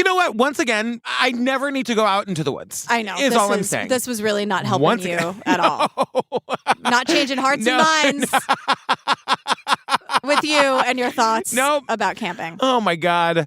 know what? Once again, I never need to go out into the woods. I know. Is all I'm saying. This was really not helping you at all. Not changing hearts and minds with you and your thoughts about camping. Oh, my God.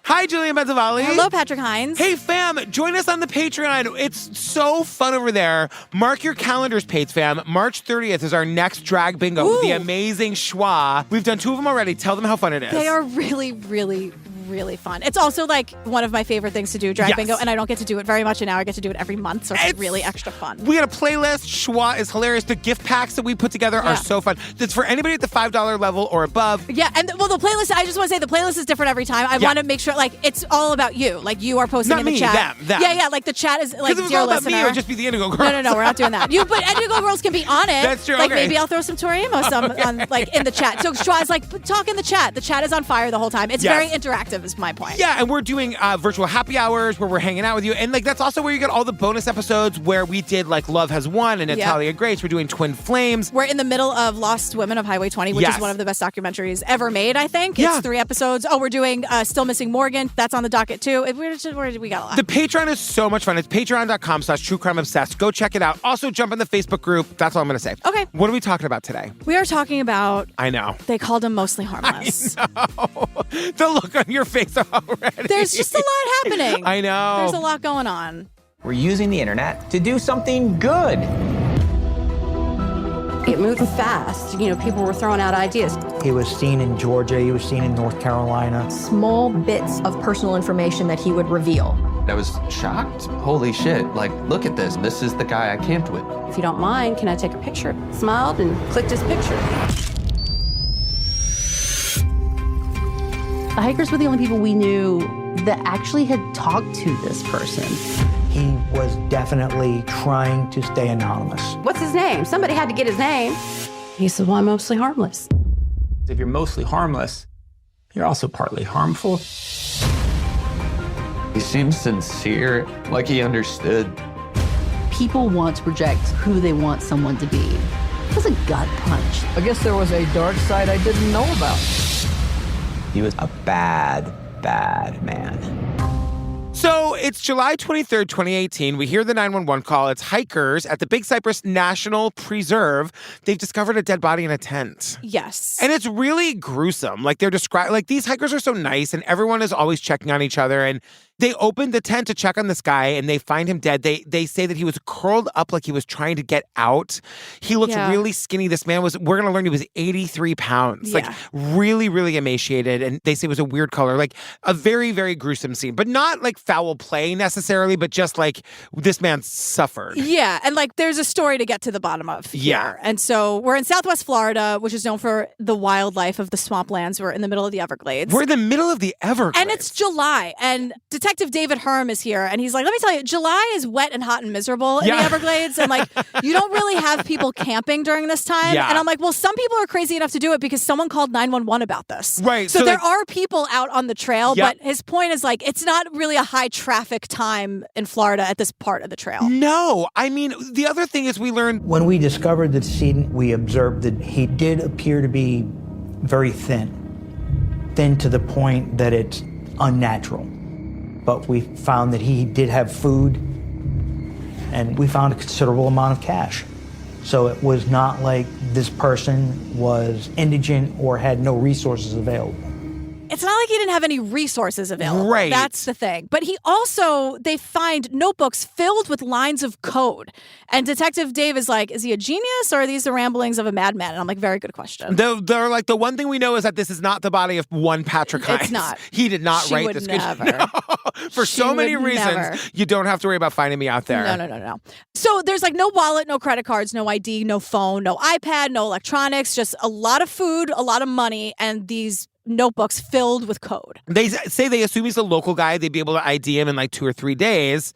Hi, Julian Benzavalli. Hello, Patrick Hines. Hey, fam, join us on the Patreon. It's so fun over there. Mark your calendars, Pates fam. March 30th is our next drag bingo with the amazing Schwa. We've done 2 of them already. Tell them how fun it is. They are really, really, really fun. It's also like one of my favorite things to do, drag bingo, and I don't get to do it very much, and now I get to do it every month, so it's really extra fun. We got a playlist. Schwa is hilarious. The gift packs that we put together are so fun. It's for anybody at the $5 level or above. Yeah, and the playlist, I just want to say the playlist is different every time. I want to make sure, like, it's all about you. Like, you are posting in the chat. Them. Yeah, like the chat is like, because if it was all about me, it would just be the Indigo Girls. No, we're not doing that. But Indigo Girls can be on it. That's true. Like, maybe I'll throw some Tori Amos on, like, in the chat. So Schwa's like, talk in the chat. The chat is on fire the whole time. It's very interactive is my point. Yeah, and we're doing virtual happy hours where we're hanging out with you. And, like, that's also where you get all the bonus episodes where we did, like, Love Has Won and Natalia Grace. We're doing Twin Flames. We're in the middle of Lost Women of Highway 20, which is one of the best documentaries ever made, I think. It's 3 episodes. Oh, we're doing Still Missing Morgan. That's on the docket, too. We got a lot. The Patreon is so much fun. It's patreon.com/truecrimeobsessed. Go check it out. Also, jump in the Facebook group. That's all I'm going to say. Okay. What are we talking about today? We are talking about... I know. They called him Mostly Harmless. I know. The look on your face already. There's just a lot happening. I know. There's a lot going on. We're using the internet to do something good. It moved fast. You know, people were throwing out ideas. He was seen in Georgia. He was seen in North Carolina. Small bits of personal information that he would reveal. I was shocked. Holy shit. Like, look at this. This is the guy I camped with. If you don't mind, can I take a picture? Smiled and clicked his picture. The hikers were the only people we knew that actually had talked to this person. He was definitely trying to stay anonymous. What's his name? Somebody had to get his name. He said, well, I'm mostly harmless. If you're mostly harmless, you're also partly harmful. He seemed sincere, like he understood. People want to project who they want someone to be. It was a gut punch. I guess there was a dark side I didn't know about. He was a bad, bad man. So it's July 23rd, 2018. We hear the 911 call. It's hikers at the Big Cypress National Preserve. They've discovered a dead body in a tent. Yes. And it's really gruesome. Like these hikers are so nice and everyone is always checking on each other. And they opened the tent to check on this guy and they find him dead. They say that he was curled up like he was trying to get out. He looked really skinny. This man we're going to learn he was 83 pounds. Like really, really emaciated. And they say it was a weird color. Like a very, very gruesome scene. But not like foul play necessarily, but just like this man suffered. Yeah. And like there's a story to get to the bottom of here. Yeah. And so we're in Southwest Florida, which is known for the wildlife of the swamplands. We're in the middle of the Everglades. We're in the middle of the Everglades. And it's July. And Detective David Herm is here, and he's like, let me tell you, July is wet and hot and miserable in the Everglades, and like, you don't really have people camping during this time. Yeah. And I'm like, well, some people are crazy enough to do it because someone called 911 about this. Right. So there are people out on the trail, but his point is like, it's not really a high traffic time in Florida at this part of the trail. No. I mean, the other thing is we learned... When we discovered the decedent, we observed that he did appear to be very thin. Thin to the point that it's unnatural. But we found that he did have food, and we found a considerable amount of cash. So it was not like this person was indigent or had no resources available. It's not like he didn't have any resources available. Right. That's the thing. But they find notebooks filled with lines of code. And Detective Dave is like, is he a genius or are these the ramblings of a madman? And I'm like, very good question. They're like, the one thing we know is that this is not the body of one Patrick Hines. It's not. He did not write this. Never. No. For so many reasons, you don't have to worry about finding me out there. No. So there's like no wallet, no credit cards, no ID, no phone, no iPad, no electronics, just a lot of food, a lot of money, and these notebooks filled with code. They say they assume he's a local guy. They'd be able to ID him in like 2 or 3 days.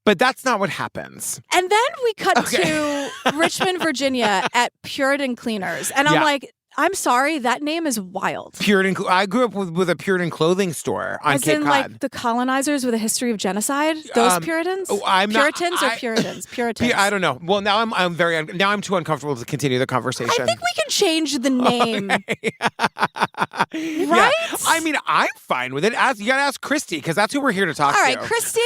But that's not what happens. And then we cut to Richmond, Virginia at Puritan Cleaners. And I'm like, I'm sorry, that name is wild. Puritan. I grew up with a Puritan clothing store on As Cape in, Cod. like the colonizers with a history of genocide. Those Puritans. Puritans or Puritans? Puritans. I don't know. Well, now now I'm too uncomfortable to continue the conversation. I think we can change the name. Right? Yeah. I mean, I'm fine with it. You gotta ask Christy, because that's who we're here to talk to. All right, Christy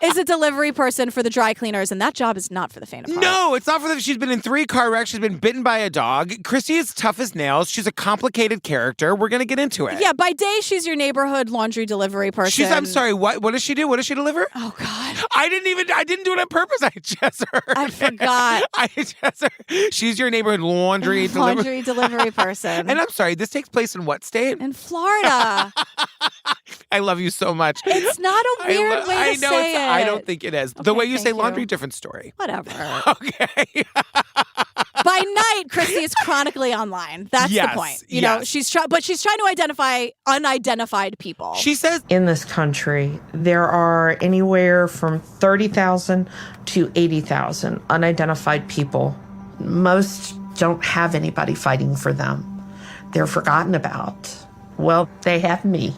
is a delivery person for the dry cleaners, and that job is not for the faint of heart. No, it's not for them. She's been in 3 car wrecks. She's been bitten by a dog. Christy is tough as nails. She's a complicated character. We're going to get into it. Yeah, by day, she's your neighborhood laundry delivery person. I'm sorry, what does she do? What does she deliver? Oh, God. I didn't do it on purpose. I just heard. I forgot. I just heard. She's your neighborhood laundry delivery person. And I'm sorry, this takes place in what state? In Florida. I love you so much. It's not a weird way to say it. I don't think it is. The way you say laundry, different story. Whatever. Okay. By night, Christy is chronically online. That's the point. You know, she's trying to identify unidentified people. She says in this country, there are anywhere from 30,000 to 80,000 unidentified people. Most don't have anybody fighting for them. They're forgotten about. Well, they have me.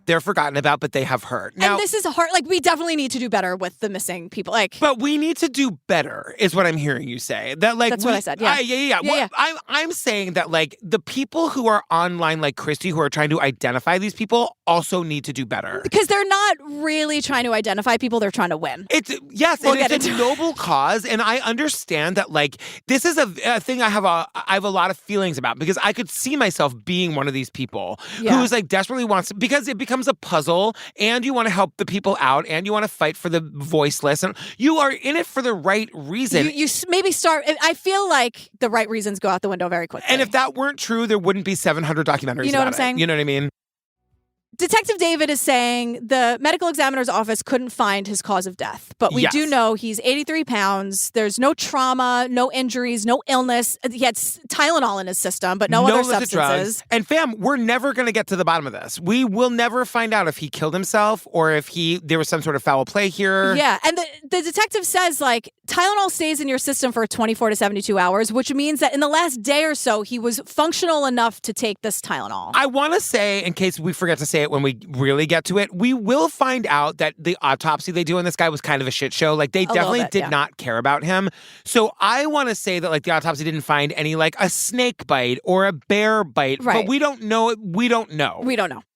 They're forgotten about, but they have her. Now, and this is hard. Like, we definitely need to do better with the missing people. Like, but we need to do better, is what I'm hearing you say. That, like, that's what I said. Yeah, yeah. Well, I'm saying that, like, the people who are online, like Christy, who are trying to identify these people, also need to do better because they're not really trying to identify people; they're trying to win. It's a noble cause, and I understand that. Like, this is a thing I have a lot of feelings about, because I could see myself being one of these people who's like desperately wants to, because it becomes a puzzle, and you want to help the people out, and you want to fight for the voiceless, and you are in it for the right reason. You maybe start. I feel like the right reasons go out the window very quickly. And if that weren't true, there wouldn't be 700 documentaries. You know what I'm saying? You know what I mean? Detective David is saying the medical examiner's office couldn't find his cause of death, but we do know he's 83 pounds. There's no trauma, no injuries, no illness. He had Tylenol in his system, but no other substances. Drugs. And fam, we're never going to get to the bottom of this. We will never find out if he killed himself or if there was some sort of foul play here. Yeah, and the detective says, like, Tylenol stays in your system for 24 to 72 hours, which means that in the last day or so, he was functional enough to take this Tylenol. I want to say, in case we forget to say it when we really get to it, we will find out that the autopsy they do on this guy was kind of a shit show. Like, they definitely did not care about him. So I want to say that, like, the autopsy didn't find any, like, a snake bite or a bear bite. Right. But we don't know. We don't know.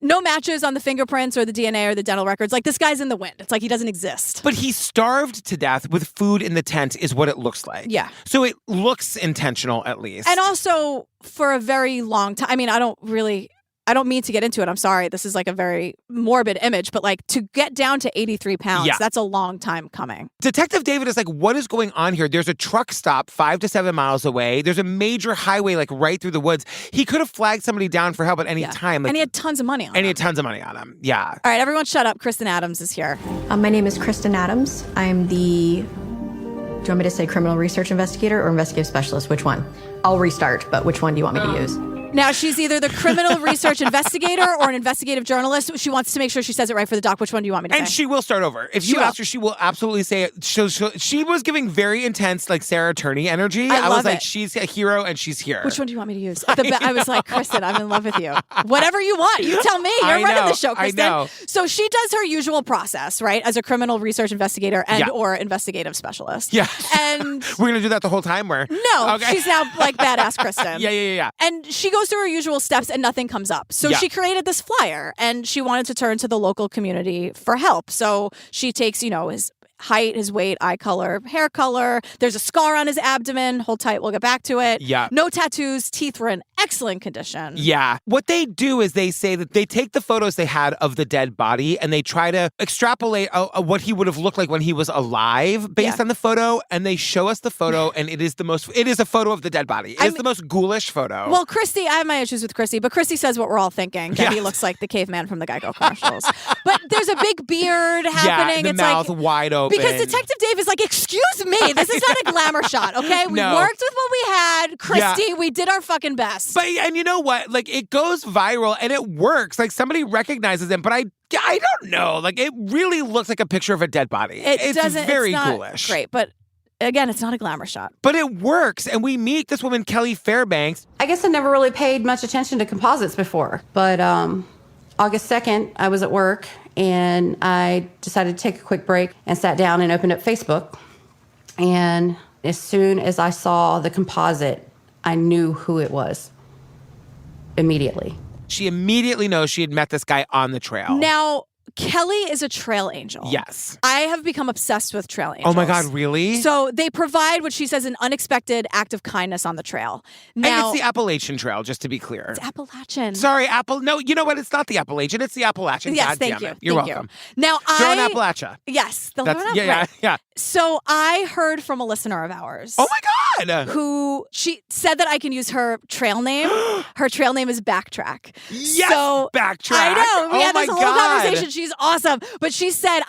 No matches on the fingerprints or the DNA or the dental records. Like, this guy's in the wind. It's like he doesn't exist. But he starved to death with food in the tent is what it looks like. Yeah. So it looks intentional, at least. And also, for a very long time, I mean, I don't mean to get into it. I'm sorry. This is like a very morbid image, but like to get down to 83 pounds, that's a long time coming. Detective David is like, what is going on here? There's a truck stop 5 to 7 miles away. There's a major highway like right through the woods. He could have flagged somebody down for help at any time. Like, and he had tons of money on him. Yeah. All right, everyone shut up. Kristen Adams is here. My name is Kristen Adams. I'm the, do you want me to say criminal research investigator or investigative specialist? Which one? I'll restart, but which one do you want me to use? Now, she's either the criminal research investigator or an investigative journalist. She wants to make sure she says it right for the doc. Which one do you want me to say? And she will start over. If you ask her, she will absolutely say it. She was giving very intense, like, Sarah Turney energy. I was like, she's a hero and she's here. Which one do you want me to use? I was like, Kristen, I'm in love with you. Whatever you want. You tell me. You're running the show, Kristen. I know. So she does her usual process, right? As a criminal research investigator and or investigative specialist. Yeah. And we're going to do that the whole time? No. Okay. She's now like badass Kristen. Yeah. And she goes through her usual steps and nothing comes up. So she created this flyer and she wanted to turn to the local community for help. So she takes, his height, his weight, eye color, hair color. There's a scar on his abdomen. Hold tight. We'll get back to it. Yeah. No tattoos. Teeth were in excellent condition. Yeah. What they do is they say that they take the photos they had of the dead body and they try to extrapolate what he would have looked like when he was alive based on the photo. And they show us the photo and it is a photo of the dead body. It's the most ghoulish photo. Well, Christy, I have my issues with Christy, but Christy says what we're all thinking, that he looks like the caveman from the Geico commercials. But there's a big beard happening. The it's mouth like, wide open. Because Detective Dave is like, excuse me, this is not a glamour shot, okay? We worked with what we had. Christy, we did our fucking best. But, and you know what? Like, it goes viral and it works. Like, somebody recognizes him, but I don't know. Like, it really looks like a picture of a dead body. It's very ghoulish. Great, but again, it's not a glamour shot. But it works. And we meet this woman, Kelly Fairbanks. I guess I never really paid much attention to composites before. But August 2nd, I was at work and I decided to take a quick break and sat down and opened up Facebook. And as soon as I saw the composite, I knew who it was immediately. She immediately knows she had met this guy on the trail. Now, Kelly is a trail angel. Yes. I have become obsessed with trail angels. Oh my God, really? So they provide what she says an unexpected act of kindness on the trail. Now, and it's the Appalachian Trail, just to be clear. It's Appalachian. Sorry, No, you know what? It's not the Appalachian. It's the Appalachian. Yes, God thank damn you. it. You're Thank welcome. You. Now, They're on Appalachia. Yes. They'll That's, learn yeah. So I heard from a listener of ours. Oh my God. Who she said that I can use her trail name. Her trail name is Backtrack. Yes, so, Backtrack. I know. We had this whole God. conversation. She's awesome. But she said,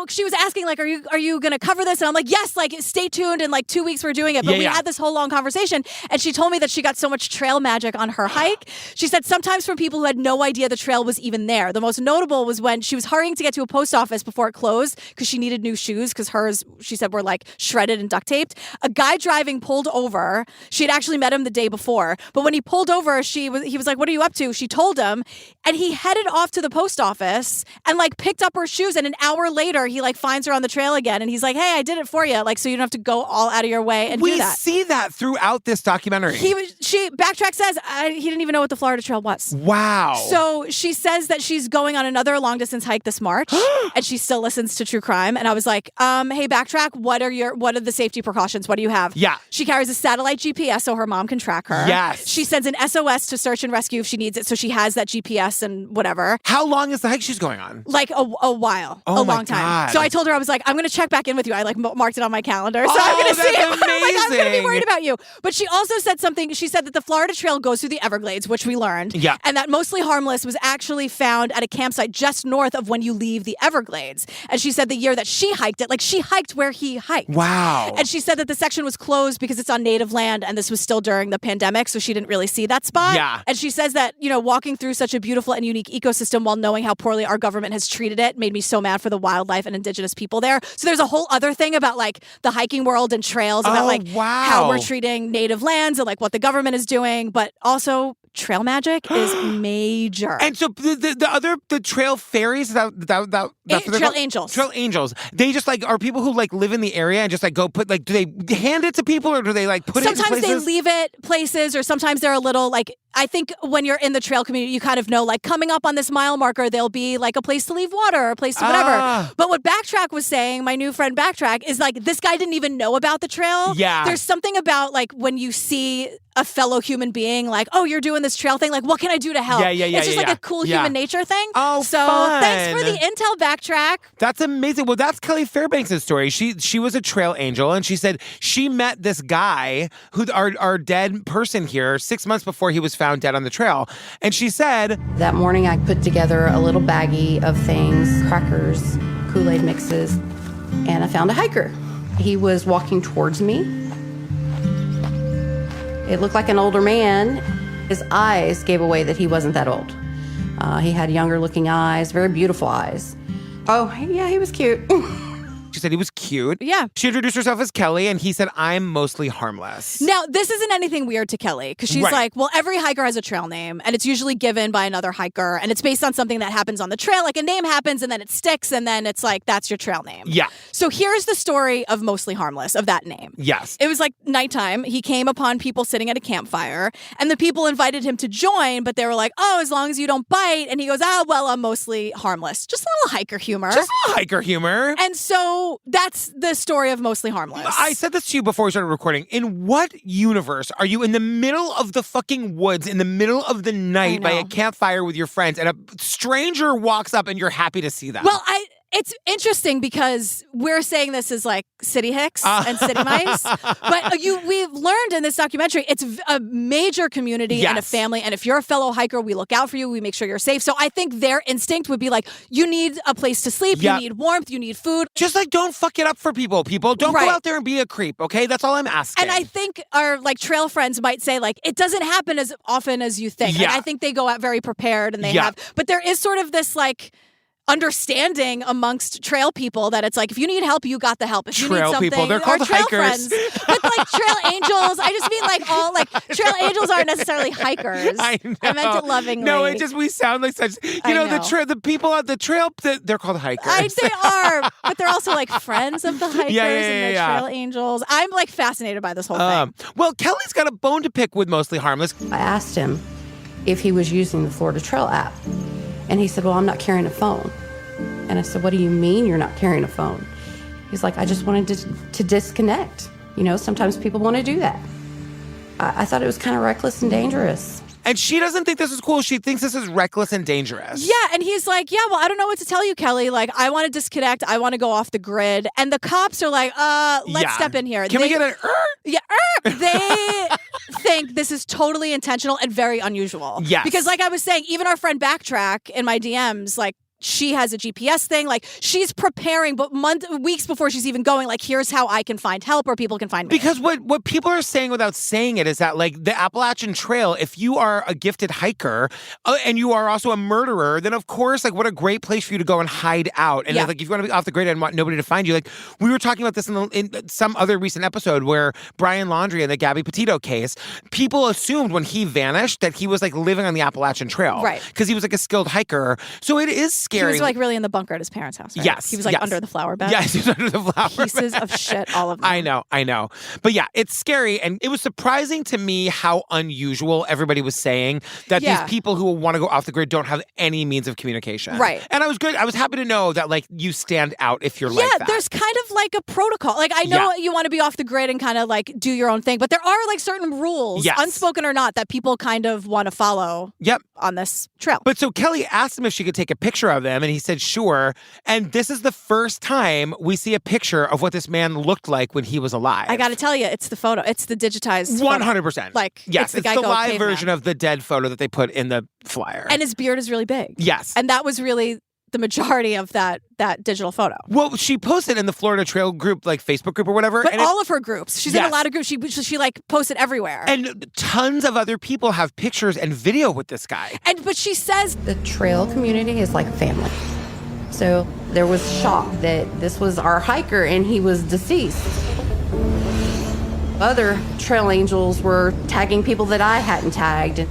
she was asking, like, are you going to cover this? And I'm like, yes, like, stay tuned. In like 2 weeks, we're doing it. But we had this whole long conversation. And she told me that she got so much trail magic on her hike. She said sometimes from people who had no idea the trail was even there. The most notable was when she was hurrying to get to a post office before it closed because she needed new shoes because hers, she said, were like shredded and duct taped. A guy driving pulled over. She had actually met him the day before. But when he pulled over, he was like, what are you up to? She told him. And he headed off to the post office and like picked up her shoes. And an hour later, he like finds her on the trail again. And he's like, hey, I did it for you. Like, so you don't have to go all out of your way and do that. We see that throughout this documentary. Backtrack says he didn't even know what the Florida Trail was. Wow. So she says that she's going on another long distance hike this March and she still listens to true crime. And I was like, hey, Backtrack, what are the safety precautions? What do you have? Yeah. She carries a satellite GPS so her mom can track her. Yes. She sends an SOS to search and rescue if she needs it. So she has that GPS and whatever. How long is the hike she's going on? Like a while. Oh a long time. God. So I told her, I was like, I'm going to check back in with you. I like marked it on my calendar. So I'm going to see. I'm going to be worried about you. But she also said something. She said that the Florida Trail goes through the Everglades, which we learned. Yeah. And that Mostly Harmless was actually found at a campsite just north of when you leave the Everglades. And she said the year that she hiked it, like she hiked where he hiked. Wow. And she said that the section was closed because it's on native land and this was still during the pandemic, so she didn't really see that spot. Yeah. And she says that, walking through such a beautiful and unique ecosystem while knowing how poorly our government has treated it made me so mad for the wildlife and indigenous people there. So there's a whole other thing about like the hiking world and trails, about how we're treating native lands and like what the government is doing, but also trail magic is major. And so the trail fairies, trail angels. Trail angels. They just like are people who like live in the area and just like go put like, do they hand it to people or do they like put it in places? Sometimes they leave it places or sometimes they're a little like, I think when you're in the trail community, you kind of know like coming up on this mile marker, there'll be like a place to leave water or a place to whatever. But what Backtrack was saying, my new friend Backtrack, is like this guy didn't even know about the trail. Yeah. There's something about like when you see a fellow human being like, oh, you're doing this trail thing. Like, what can I do to help? Yeah. It's just like a cool human nature thing. Oh, so fun. Thanks for the intel, Backtrack. That's amazing. Well, that's Kelly Fairbanks' story. She was a trail angel, and she said she met this guy, our dead person here, 6 months before he was found dead on the trail. And she said, That morning, I put together a little baggie of things, crackers, Kool-Aid mixes, and I found a hiker. He was walking towards me. It looked like an older man. His eyes gave away that he wasn't that old. He had younger looking eyes, very beautiful eyes. Oh, yeah, he was cute. She said he was cute. Yeah. She introduced herself as Kelly, and he said, I'm mostly harmless. Now, this isn't anything weird to Kelly, because she's like, well, every hiker has a trail name, and it's usually given by another hiker, and it's based on something that happens on the trail. Like a name happens, and then it sticks, and then it's like, that's your trail name. Yeah. So here's the story of Mostly Harmless, of that name. Yes. It was like nighttime. He came upon people sitting at a campfire, and the people invited him to join, but they were like, oh, as long as you don't bite. And he goes, well, I'm mostly harmless. Just a little hiker humor. Just a little hiker humor. And so that's the story of Mostly Harmless. I said this to you before we started recording. In what universe are you in the middle of the fucking woods, in the middle of the night by a campfire with your friends, and a stranger walks up and you're happy to see them? Well, it's interesting because we're saying this is like city hicks and city mice, but we've learned in this documentary, it's a major community and a family. And if you're a fellow hiker, we look out for you. We make sure you're safe. So I think their instinct would be like, you need a place to sleep. You need warmth. You need food. Just like, don't fuck it up for people. Don't go out there and be a creep. Okay. That's all I'm asking. And I think our like trail friends might say like, it doesn't happen as often as you think. Yeah. Like, I think they go out very prepared and they have, but there is sort of this like, understanding amongst trail people that it's like, if you need help, you got the help. If you need Trail something, people, they're called trail hikers. friends. But like trail angels, I just mean like all like trail angels aren't necessarily hikers. I know. I meant it lovingly. No, it just we sound like such. You know. The people on the trail, they're called hikers. They are, but they're also like friends of the hikers and the yeah. trail angels. I'm like fascinated by this whole thing. Well, Kelly's got a bone to pick with Mostly Harmless. I asked him if he was using the Florida Trail app. And he said, well, I'm not carrying a phone. And I said, what do you mean you're not carrying a phone? He's like, I just wanted to disconnect. You know, sometimes people want to do that. I thought it was kind of reckless and dangerous. And she doesn't think this is cool. She thinks this is reckless and dangerous. Yeah, and he's like, yeah, well, I don't know what to tell you, Kelly. Like, I want to disconnect. I want to go off the grid. And the cops are like, let's step in here. Can we get an Yeah, they think this is totally intentional and very unusual. Yes. Because like I was saying, even our friend Backtrack in my DMs, like, she has a GPS thing. Like, she's preparing, but weeks before she's even going, like, here's how I can find help or people can find me. Because what people are saying without saying it is that, like, the Appalachian Trail, if you are a gifted hiker and you are also a murderer, then, of course, like, what a great place for you to go and hide out. And, like, if you want to be off the grid and want nobody to find you, like, we were talking about this in some other recent episode where Brian Laundrie in the Gabby Petito case, people assumed when he vanished that he was, like, living on the Appalachian Trail. Right. Because he was, like, a skilled hiker. So it is scary. He was like really in the bunker at his parents' house, right? Yes. He was like under the flower bed. Yes, he was under the flower bed. Pieces of shit, all of them. I know. But yeah, it's scary. And it was surprising to me how unusual everybody was saying that these people who want to go off the grid don't have any means of communication. Right. And I was happy to know that, like, you stand out if you're like that. Yeah, there's kind of like a protocol. Like, I know you want to be off the grid and kind of like do your own thing, but there are like certain rules, unspoken or not, that people kind of want to follow on this trail. But so Kelly asked him if she could take a picture of them, and he said, sure. And this is the first time we see a picture of what this man looked like when he was alive. I got to tell you, it's the photo. It's the digitized 100%. Like, yes, it's the live version of the dead photo that they put in the flyer. And his beard is really big. Yes. And that was really the majority of that digital photo. Well, she posted in the Florida Trail group, like Facebook group or whatever. But all of her groups. She's in a lot of groups. She like posted everywhere. And tons of other people have pictures and video with this guy. But she says the trail community is like family. So there was shock that this was our hiker and he was deceased. Other trail angels were tagging people that I hadn't tagged.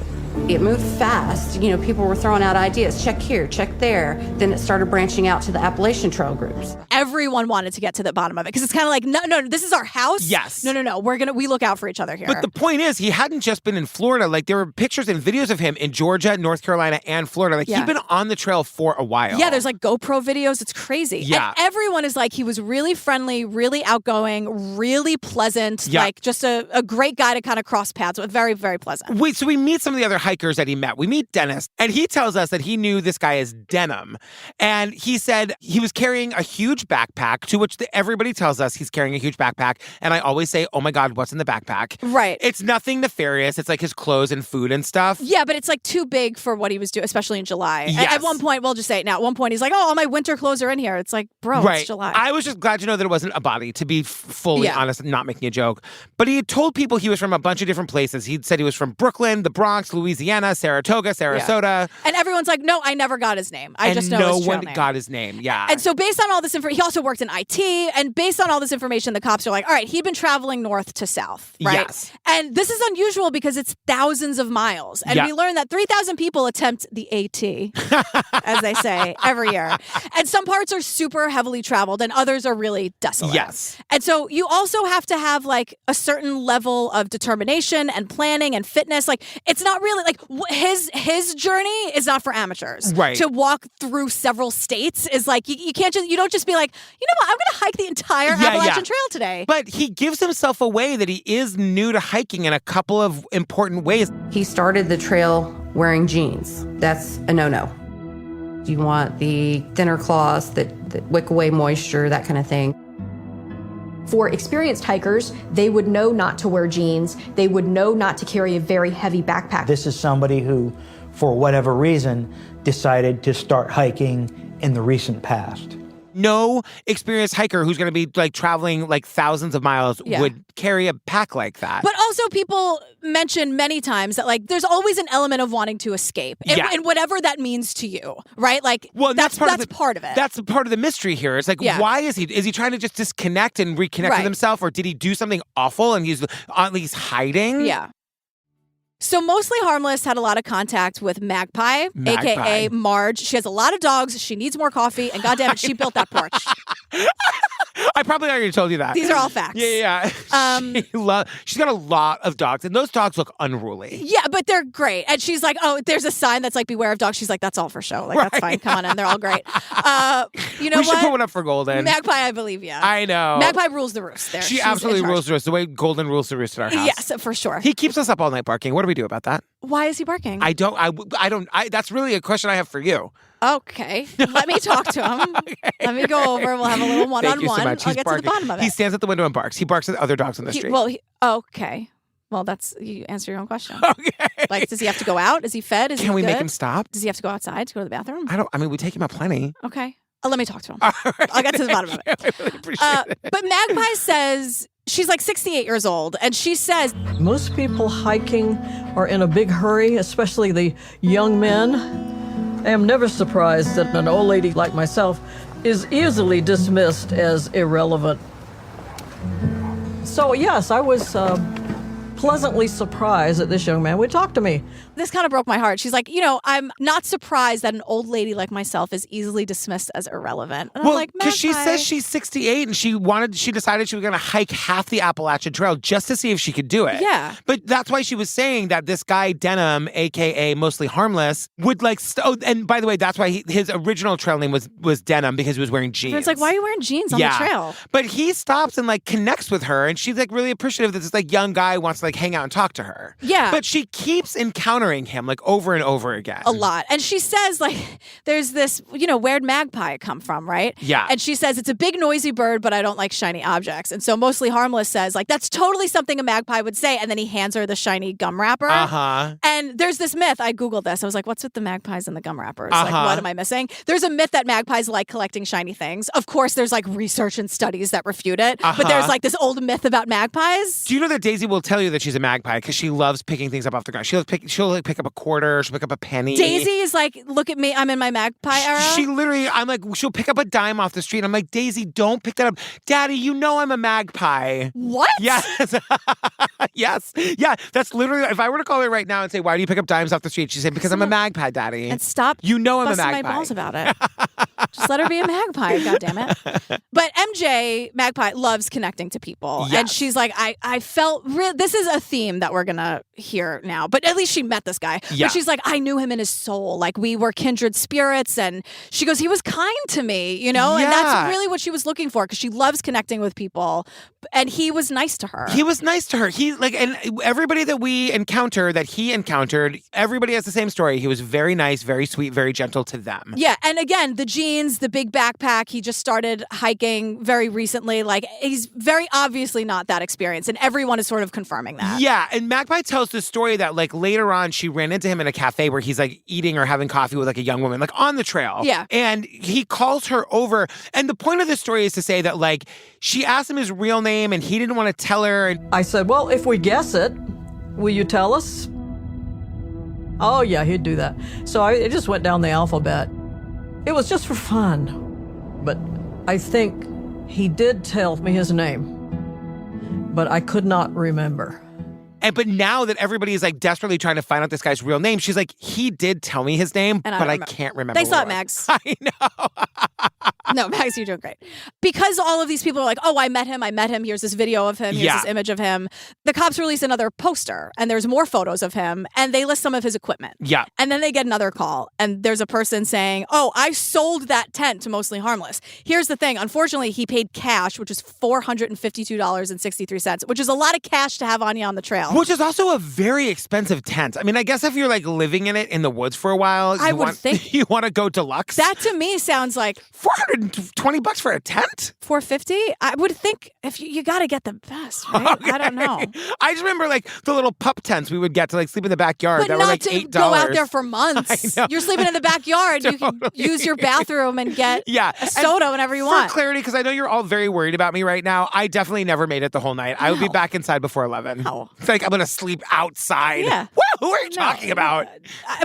It moved fast. You know, people were throwing out ideas. Check here, check there. Then it started branching out to the Appalachian Trail groups. Everyone wanted to get to the bottom of it because it's kind of like, no, this is our house. Yes. No. We look out for each other here. But the point is, he hadn't just been in Florida. Like, there were pictures and videos of him in Georgia, North Carolina, and Florida. Like, he'd been on the trail for a while. Yeah, there's like GoPro videos. It's crazy. Yeah. And everyone is like, he was really friendly, really outgoing, really pleasant. Like, just a great guy to kind of cross paths with. Very, very pleasant. So we meet some of the other hikers that he met. We meet Dennis, and he tells us that he knew this guy as Denim. And he said he was carrying a huge backpack, to which everybody tells us he's carrying a huge backpack. And I always say, oh my God, what's in the backpack? Right. It's nothing nefarious. It's like his clothes and food and stuff. Yeah, but it's like too big for what he was doing, especially in July. Yes. At one point, we'll just say it now. At one point, he's like, oh, all my winter clothes are in here. It's like, bro, it's July. I was just glad to know that it wasn't a body, to be fully honest, not making a joke. But he had told people he was from a bunch of different places. He'd said he was from Brooklyn, the Bronx, Louisiana, Saratoga, Sarasota. And everyone's like, no, I never got his name. I just know his trail name. No one got his name, yeah. And so based on all this information, he also worked in IT, and based on all this information, the cops are like, all right, he'd been traveling north to south, right? Yes. And this is unusual because it's thousands of miles. And we learned that 3,000 people attempt the AT, as they say, every year. And some parts are super heavily traveled and others are really desolate. Yes. And so you also have to have like a certain level of determination and planning and fitness. Like, it's not really like his journey is not for amateurs. Right. To walk through several states is like, you don't just be like, you know what, I'm going to hike the entire Appalachian Trail today. But he gives himself away that he is new to hiking in a couple of important ways. He started the trail wearing jeans. That's a no-no. You want the thinner cloths that wick away moisture, that kind of thing. For experienced hikers, they would know not to wear jeans. They would know not to carry a very heavy backpack. This is somebody who, for whatever reason, decided to start hiking in the recent past. No experienced hiker who's going to be like traveling like thousands of miles would carry a pack like that. But also people mention many times that like there's always an element of wanting to escape and whatever that means to you, right? Like that's part of it. That's part of the mystery here. It's like, why is he trying to just disconnect and reconnect with himself, or did he do something awful and he's at least hiding? Yeah. So Mostly Harmless had a lot of contact with Magpie, a.k.a. Marge. She has a lot of dogs. She needs more coffee. And goddamn it, she built that porch. I probably already told you that. These are all facts. Yeah. She's got a lot of dogs, and those dogs look unruly. Yeah, but they're great. And she's like, oh, there's a sign that's like, beware of dogs. She's like, that's all for show. Like, that's fine. Come on in. They're all great. You know what? We should put one up for Golden. Magpie, I believe you. I know. Magpie rules the roost there. She absolutely rules the roost, the way Golden rules the roost in our house. Yes, for sure. He keeps us up all night barking. What do we do about that? Why is he barking? That's really a question I have for you. Okay. Let me talk to him. Okay. Let me go over. We'll have a little one-on-one. Thank you so much. I'll get to the bottom of it. He stands at the window and barks. He barks at other dogs on the street. Okay. Well, you answer your own question. Okay. Like, does he have to go out? Is he fed? Can we make him stop? Does he have to go outside to go to the bathroom? We take him out plenty. Okay. Let me talk to him. I'll get to the bottom of it. I really appreciate it. But Magpie says, she's like 68 years old, and she says, most people hiking are in a big hurry, especially the young men. I am never surprised that an old lady like myself is easily dismissed as irrelevant. So yes, I was pleasantly surprised that this young man would talk to me. This kind of broke my heart. She's like, I'm not surprised that an old lady like myself is easily dismissed as irrelevant. And I'm like, because she says she's 68 and she decided she was going to hike half the Appalachian Trail just to see if she could do it. Yeah. But that's why she was saying that this guy, Denham, a.k.a. Mostly Harmless, would like, and by the way, that's why his original trail name was Denham, because he was wearing jeans. And it's like, why are you wearing jeans on the trail? But he stops and like connects with her, and she's like really appreciative that this like young guy wants to like hang out and talk to her. Yeah. But she keeps encountering him like over and over again. A lot. And she says like, there's this, where'd Magpie come from, right? Yeah. And she says, it's a big noisy bird, but I don't like shiny objects. And so Mostly Harmless says like, that's totally something a magpie would say. And then he hands her the shiny gum wrapper. Uh-huh. And there's this myth. I Googled this. I was like, what's with the magpies and the gum wrappers? Like, what am I missing? There's a myth that magpies like collecting shiny things. Of course, there's like research and studies that refute it. But there's like this old myth about magpies. Do you know that Daisy will tell you that she's a magpie because she loves picking things up off the ground? She'll pick up a quarter. She'll pick up a penny. Daisy is like, look at me. I'm in my magpie era. She literally, I'm like, she'll pick up a dime off the street. I'm like, Daisy, don't pick that up. Daddy, I'm a magpie. What? Yes. Yes. Yeah. That's literally, if I were to call her right now and say, why do you pick up dimes off the street? She'd say, because I'm a magpie, Daddy. And stop I'm a magpie. my balls about it. Just let her be a magpie, goddammit. But MJ, Magpie, loves connecting to people. Yes. And she's like, I felt this is a theme that we're going to hear now. But at least she met this guy. Yeah. But she's like, I knew him in his soul. Like, we were kindred spirits. And she goes, he was kind to me, Yeah. And that's really what she was looking for, because she loves connecting with people. And he was nice to her. He was nice to her. He like, and everybody that we encounter, that he encountered, everybody has the same story. He was very nice, very sweet, very gentle to them. Yeah. And again, the jeans, the big backpack, he just started hiking very recently. Like, he's very obviously not that experienced. And everyone is sort of confirming that. Yeah. And Magpie tells the story that like later on, she ran into him in a cafe where he's like eating or having coffee with like a young woman, like on the trail. Yeah. And he calls her over. And the point of this story is to say that like she asked him his real name and he didn't want to tell her. And I said, well, if we guess it, will you tell us? Oh, yeah, he'd do that. So I just went down the alphabet. It was just for fun. But I think he did tell me his name. But I could not remember. But now that everybody is like desperately trying to find out this guy's real name, she's like, he did tell me his name, but I can't remember. Thanks a lot, Mags. I know. No, Mags, you're doing great. Because all of these people are like, oh, I met him. Here's this video of him. Here's this image of him. The cops release another poster, and there's more photos of him, and they list some of his equipment. Yeah. And then they get another call, and there's a person saying, oh, I sold that tent to Mostly Harmless. Here's the thing. Unfortunately, he paid cash, which is $452.63, which is a lot of cash to have on you on the trail. Which is also a very expensive tent. I mean, I guess if you're like living in it in the woods for a while, I would think you want to go deluxe. That to me sounds like $420 for a tent? $450. I would think if you got to get the best, right? Okay. I don't know. I just remember like the little pup tents we would get to like sleep in the backyard But that not were like to $8. go out there for months. I know. You're sleeping in the backyard. You can Totally. use your bathroom and get a soda whenever you for want. For clarity, because I know you're all very worried about me right now, I definitely never made it the whole night. I would be back inside before 11. No. It's like I'm going to sleep outside. Yeah. Who are you talking about?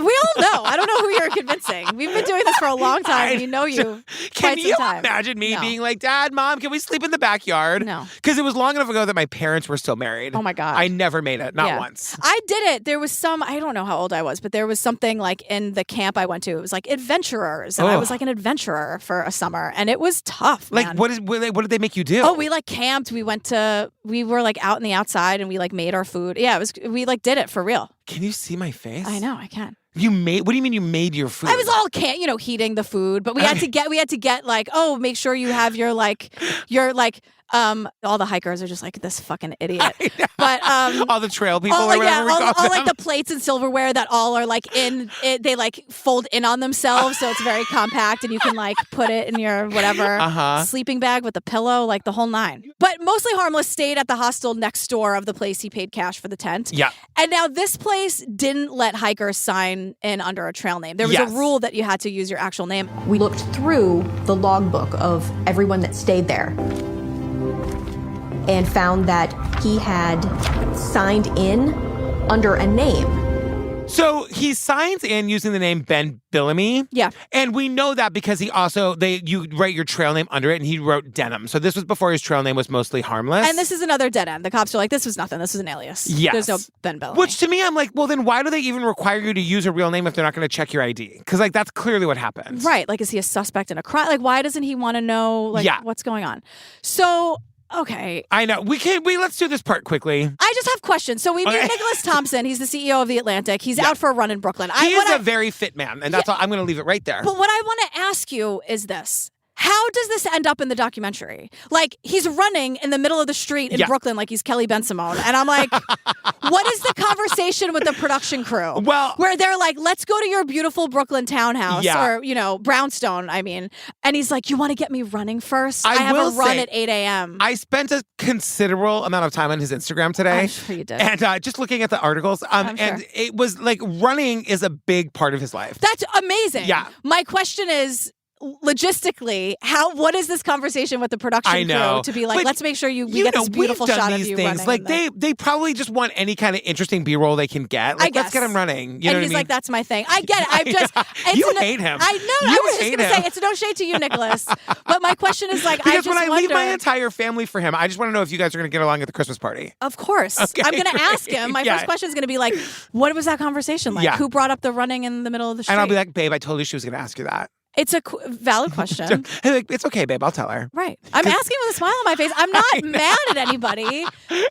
We all know. I don't know who you're convincing. We've been doing this for a long time. We know you. Can you time. imagine me No. being like, Dad, Mom, can we sleep in the backyard? No. Because it was long enough ago that my parents were still married. Oh my God. I never made it. Not Yeah. once. I did it. There was I don't know how old I was, but there was something like in the camp I went to. It was like adventurers. And I was like an adventurer for a summer. And it was tough, Like, man. what did they make you do? Oh, we like camped. We were like out in the outside and we like made our food. Yeah, we like did it for real. Can you see my face? I know, I can. What do you mean you made your food? I was all heating the food, but we had to get like, oh, make sure you have your all the hikers are just like this fucking idiot. But all the trail people all, or whatever we call all them. like the plates and silverware that all are like they like fold in on themselves, so it's very compact and you can like put it in your whatever sleeping bag with a pillow, like the whole nine. But mostly Harmless stayed at the hostel next door of the place he paid cash for the tent. Yeah. And now this place didn't let hikers sign in under a trail name. There was a rule that you had to use your actual name. We looked through the logbook of everyone that stayed there and found that he had signed in under a name. So he signs in using the name Ben Billamy. Yeah. And we know that because you write your trail name under it, and he wrote Denim. So this was before his trail name was mostly Harmless. And this is another dead end. The cops are like, this was nothing. This was an alias. Yes. There's no Ben Bellamy. Which to me, I'm like, well, then why do they even require you to use a real name if they're not going to check your ID? Because like that's clearly what happened. Right. Like, is he a suspect in a crime? Like, why doesn't he want to know what's going on? So... Okay. I know. Let's do this part quickly. I just have questions. So we meet Nicholas Thompson. He's the CEO of The Atlantic. He's out for a run in Brooklyn. He is a very fit man, and that's all. I'm going to leave it right there. But what I want to ask you is this. How does this end up in the documentary? Like, he's running in the middle of the street in Brooklyn like he's Kelly Ben-Simone. And I'm like, what is the conversation with the production crew? Well, where they're like, let's go to your beautiful Brooklyn townhouse or, Brownstone, I mean. And he's like, you want to get me running first? I have a run at 8 a.m. I spent a considerable amount of time on his Instagram today. I'm sure you did. And just looking at the articles. And it was like running is a big part of his life. That's amazing. Yeah. My question is, logistically, what is this conversation with the production crew to be like, let's make sure we get this beautiful shot of you things. running. Like they probably just want any kind of interesting B-roll they can get. Like, let's get him running. You know and he's what I mean? like, that's my thing. I get it. I'm just hate him. I know. I was just gonna say it's no shade to you, Nicholas. But my question is like, because when I leave my entire family for him, I just want to know if you guys are gonna get along at the Christmas party. Of course. Okay, I'm gonna ask him. My first question is gonna be like, what was that conversation like? Who brought up the running in the middle of the street? And I'll be like, babe, I told you she was gonna ask you that. It's a valid question. It's okay, babe. I'll tell her. Right. I'm asking with a smile on my face. I'm not mad at anybody.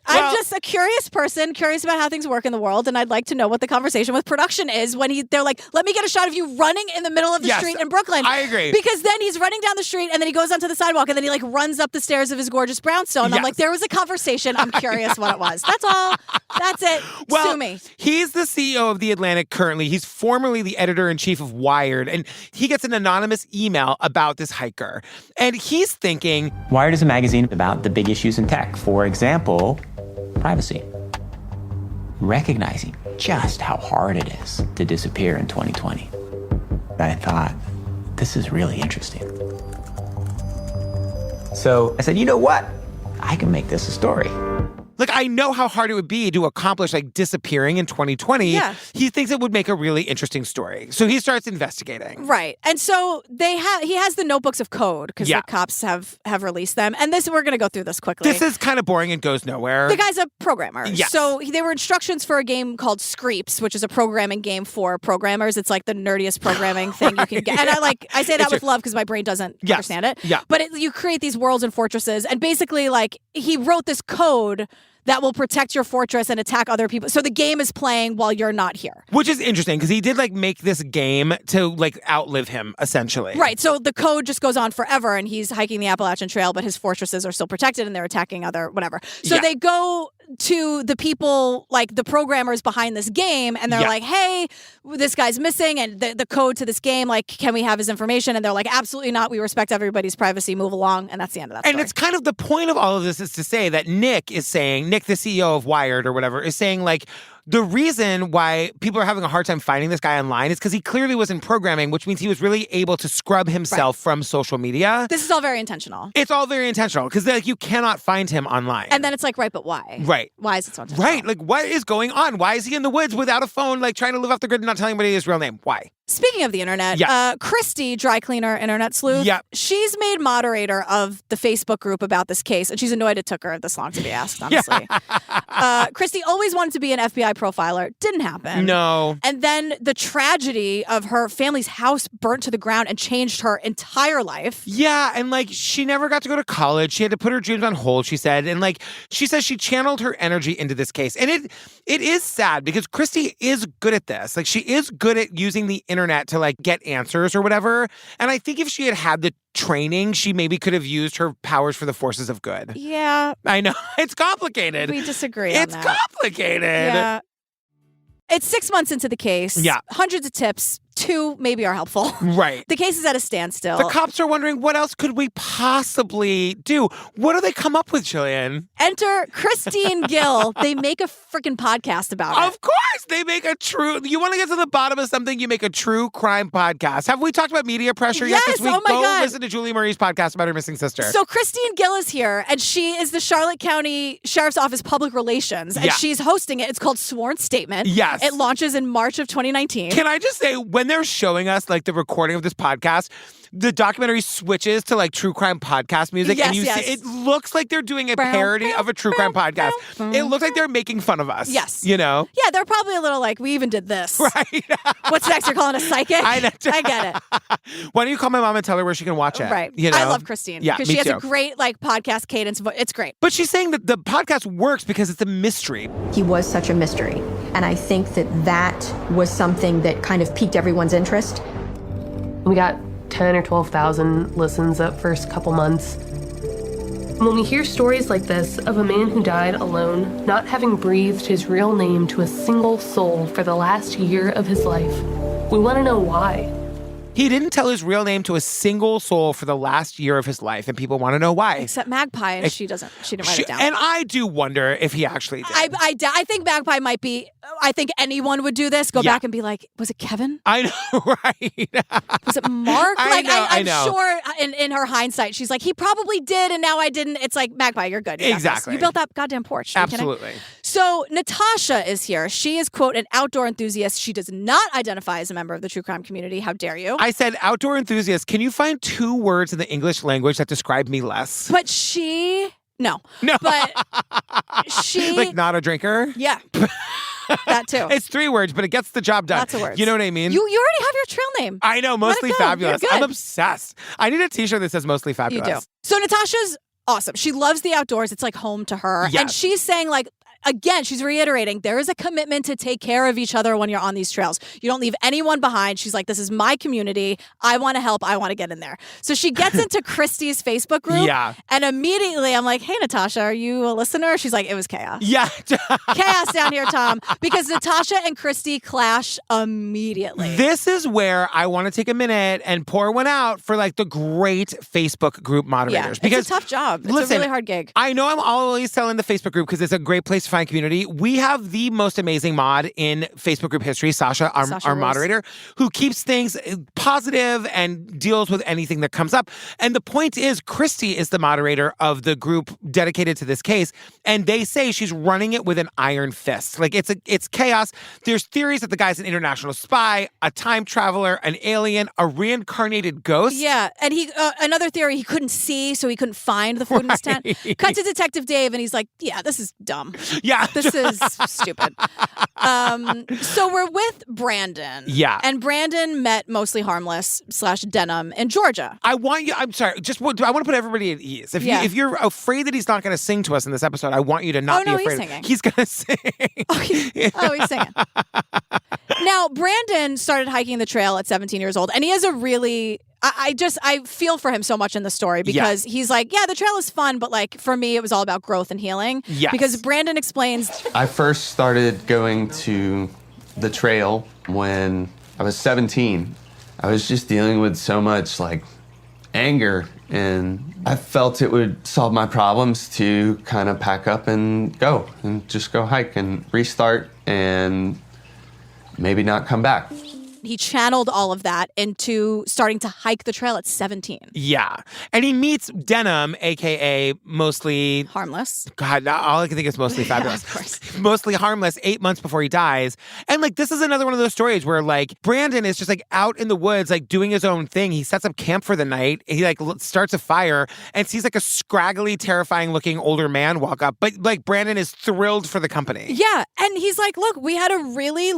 I'm just a curious person, curious about how things work in the world, and I'd like to know what the conversation with production is when they're like, let me get a shot of you running in the middle of the street in Brooklyn. I agree. Because then he's running down the street, and then he goes onto the sidewalk, and then he like runs up the stairs of his gorgeous brownstone. I'm like, there was a conversation. I'm curious what it was. That's all. That's it. Well, sue me. He's the CEO of The Atlantic currently. He's formerly the editor-in-chief of Wired, and he gets an anonymous email about this hiker. And he's thinking, Wired is a magazine about the big issues in tech. For example, privacy. Recognizing just how hard it is to disappear in 2020. I thought, this is really interesting. So I said, you know what? I can make this a story. Like, I know how hard it would be to accomplish, like, disappearing in 2020. Yeah. He thinks it would make a really interesting story. So he starts investigating. Right. And so he has the notebooks of code because the cops have released them. And we're going to go through this quickly. This is kind of boring and goes nowhere. The guy's a programmer. Yes. So there were instructions for a game called Screeps, which is a programming game for programmers. It's like the nerdiest programming thing you can get. And I say that with love because my brain doesn't understand it. Yeah. But you create these worlds and fortresses. And basically, like, he wrote this code that will protect your fortress and attack other people. So the game is playing while you're not here. Which is interesting because he did like make this game to like outlive him, essentially. Right. So the code just goes on forever and he's hiking the Appalachian Trail, but his fortresses are still protected and they're attacking other whatever. So they go to the people, like the programmers behind this game, and they're like, hey, this guy's missing, and the code to this game, like, can we have his information? And they're like, absolutely not. We respect everybody's privacy. Move along. And that's the end of that story. And it's kind of the point of all of this is to say that Nick, the CEO of Wired or whatever, is saying, like, the reason why people are having a hard time finding this guy online is because he clearly was in programming, which means he was really able to scrub himself from social media. This is all very intentional. It's all very intentional because, like, you cannot find him online. And then it's like, right, but why? Right. Why is it so intentional? Right. Like, what is going on? Why is he in the woods without a phone, like, trying to live off the grid and not telling anybody his real name? Why? Speaking of the internet, Christy, dry cleaner, internet sleuth, she's made moderator of the Facebook group about this case, and she's annoyed it took her this long to be asked, honestly. Christy always wanted to be an FBI profiler. Didn't happen. No. And then the tragedy of her family's house burnt to the ground and changed her entire life. Yeah, and, like, she never got to go to college. She had to put her dreams on hold, she said. And, like, she says she channeled her energy into this case. And it is sad because Christy is good at this. Like, she is good at using the internet to, like, get answers or whatever. And I think if she had the training, she maybe could have used her powers for the forces of good. Yeah. I know. It's complicated. We disagree on that. It's complicated. Yeah. It's 6 months into the case. Yeah. Hundreds of tips. 2 maybe are helpful. Right. The case is at a standstill. The cops are wondering, what else could we possibly do? What do they come up with, Jillian? Enter Christine Gill. They make a freaking podcast about it. Of course! They make you want to get to the bottom of something, you make a true crime podcast. Have we talked about media pressure yet this week? Oh my God. Listen to Julie Murray's podcast about her missing sister. So Christine Gill is here, and she is the Charlotte County Sheriff's Office Public Relations, and she's hosting it. It's called Sworn Statement. Yes. It launches in March of 2019. Can I just say, when they're showing us, like, the recording of this podcast, the documentary switches to, like, true crime podcast music, and you see it looks like they're doing a parody of a true crime podcast. It looks like they're making fun of us. Yes. You know? Yeah, they're probably a little like, we even did this. Right. What's next? You're calling a psychic? I get it. Why don't you call my mom and tell her where she can watch it? Right. You know? I love Christine. Yeah, because me she has too. a great, like, podcast cadence. It's great. But she's saying that the podcast works because it's a mystery. He was such a mystery. And I think that was something that kind of piqued everyone's interest. We got 10 or 12,000 listens that first couple months. When we hear stories like this of a man who died alone, not having breathed his real name to a single soul for the last year of his life, we want to know why. He didn't tell his real name to a single soul for the last year of his life, and people want to know why. Except Magpie, and she didn't write it down. And I do wonder if he actually did. I think Magpie might be, I think anyone would do this, go back and be like, was it Kevin? I know, right? Was it Mark? I know. I'm sure in her hindsight, she's like, he probably did, and now I didn't. It's like, Magpie, you're good. Exactly. You built that goddamn porch. Absolutely. So Natasha is here. She is, quote, an outdoor enthusiast. She does not identify as a member of the true crime community. How dare you? I said outdoor enthusiast. Can you find 2 words in the English language that describe me less? But no. But she... Like, not a drinker? Yeah. That too. It's 3 words, but it gets the job done. Lots of words. You know what I mean? You already have your trail name. I know, Mostly Fabulous. You're good. I'm obsessed. I need a t-shirt that says Mostly Fabulous. You do. So Natasha's awesome. She loves the outdoors. It's like home to her. Yes. And she's saying, like, again, she's reiterating, there is a commitment to take care of each other when you're on these trails. You don't leave anyone behind. She's like, this is my community. I want to help. I want to get in there. So she gets into Christy's Facebook group. Yeah. And immediately I'm like, hey, Natasha, are you a listener? She's like, it was chaos. Yeah. Chaos down here, Tom. Because Natasha and Christy clash immediately. This is where I want to take a minute and pour one out for, like, the great Facebook group moderators. Yeah, because it's a tough job. It's listen, a really hard gig. I know I'm always telling the Facebook group because it's a great place to find community. We have the most amazing mod in Facebook group history, Sasha, our moderator, who keeps things positive and deals with anything that comes up. And the point is, Christy is the moderator of the group dedicated to this case, and they say she's running it with an iron fist. Like, it's chaos. There's theories that the guy's an international spy, a time traveler, an alien, a reincarnated ghost. Yeah, and he another theory, he couldn't see, so he couldn't find the food in his tent. Cut to Detective Dave, and he's like, yeah, this is dumb. Yeah. This is stupid. So we're with Brandon. Yeah. And Brandon met Mostly Harmless / Denim in Georgia. I want to put everybody at ease. If you're afraid that he's not going to sing to us in this episode, I want you to not be afraid. He's singing. He's going to sing. He's singing. Now, Brandon started hiking the trail at 17 years old, and he has a really... I feel for him so much in the story because he's like, yeah, the trail is fun, but like for me, it was all about growth and healing. Yes. Because Brandon explains. I first started going to the trail when I was 17. I was just dealing with so much like anger, and I felt it would solve my problems to kind of pack up and just go hike and restart and maybe not come back. He channeled all of that into starting to hike the trail at 17. Yeah. And he meets Denim, a.k.a. mostly... Harmless. God, all I can think is mostly fabulous. Yeah, of course. Mostly Harmless, 8 months before he dies. And like, this is another one of those stories where like Brandon is just like out in the woods, like doing his own thing. He sets up camp for the night. He like starts a fire and sees like a scraggly, terrifying looking older man walk up. But like Brandon is thrilled for the company. Yeah. And he's like, look, we had a really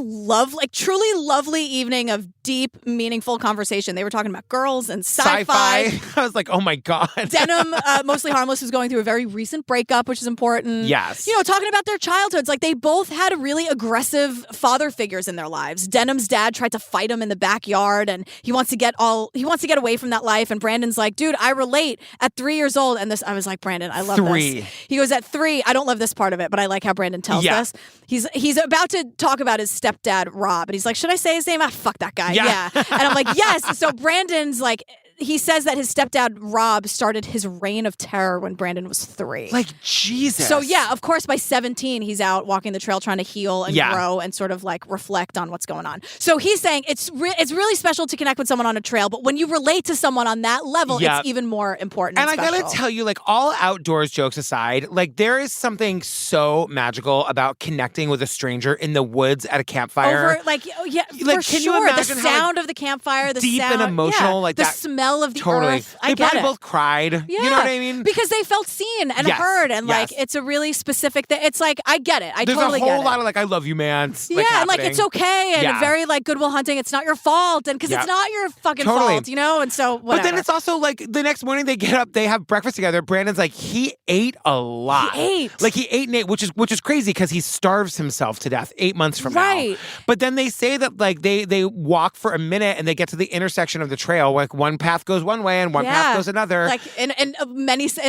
truly lovely evening of deep, meaningful conversation. They were talking about girls and sci-fi. I was like, oh my God. Denim, mostly Harmless, was going through a very recent breakup, which is important. Yes. You know, talking about their childhoods. Like, they both had really aggressive father figures in their lives. Denim's dad tried to fight him in the backyard, and he wants to get away from that life. And Brandon's like, dude, I relate. At 3 years old, and I was like, Brandon, I love this. He goes, at 3, I don't love this part of it, but I like how Brandon tells this. He's about to talk about his stepdad, Rob, and he's like, should I say his name? Fuck that guy. Yeah. And I'm like, yes. So Brandon's like, he says that his stepdad, Rob, started his reign of terror when Brandon was 3. Like, Jesus. So, yeah, of course, by 17, he's out walking the trail trying to heal and grow and sort of, like, reflect on what's going on. So he's saying it's really special to connect with someone on a trail, but when you relate to someone on that level, it's even more important and I special. gotta tell you, like, all outdoors jokes aside, like, there is something so magical about connecting with a stranger in the woods at a campfire. Over, like, for can sure. you imagine the how, sound of the campfire, the deep sound, and emotional, like the that. smell of the Totally. earth. They probably both cried. Yeah. You know what I mean? Because they felt seen and heard, and like it's a really specific thing. It's like, I get it. There's totally get it. a whole lot of like, I love you, man. And like, it's okay, and very like Goodwill Hunting. It's not your fault, and because it's not your fucking fault, you know. And so, whatever. But then it's also like the next morning they get up, they have breakfast together. Brandon's like, he ate a lot. He ate and ate, which is crazy because he starves himself to death 8 months from now. But then they say that like they walk for a minute and they get to the intersection of the trail. Like one path goes one way and one path goes another. Like in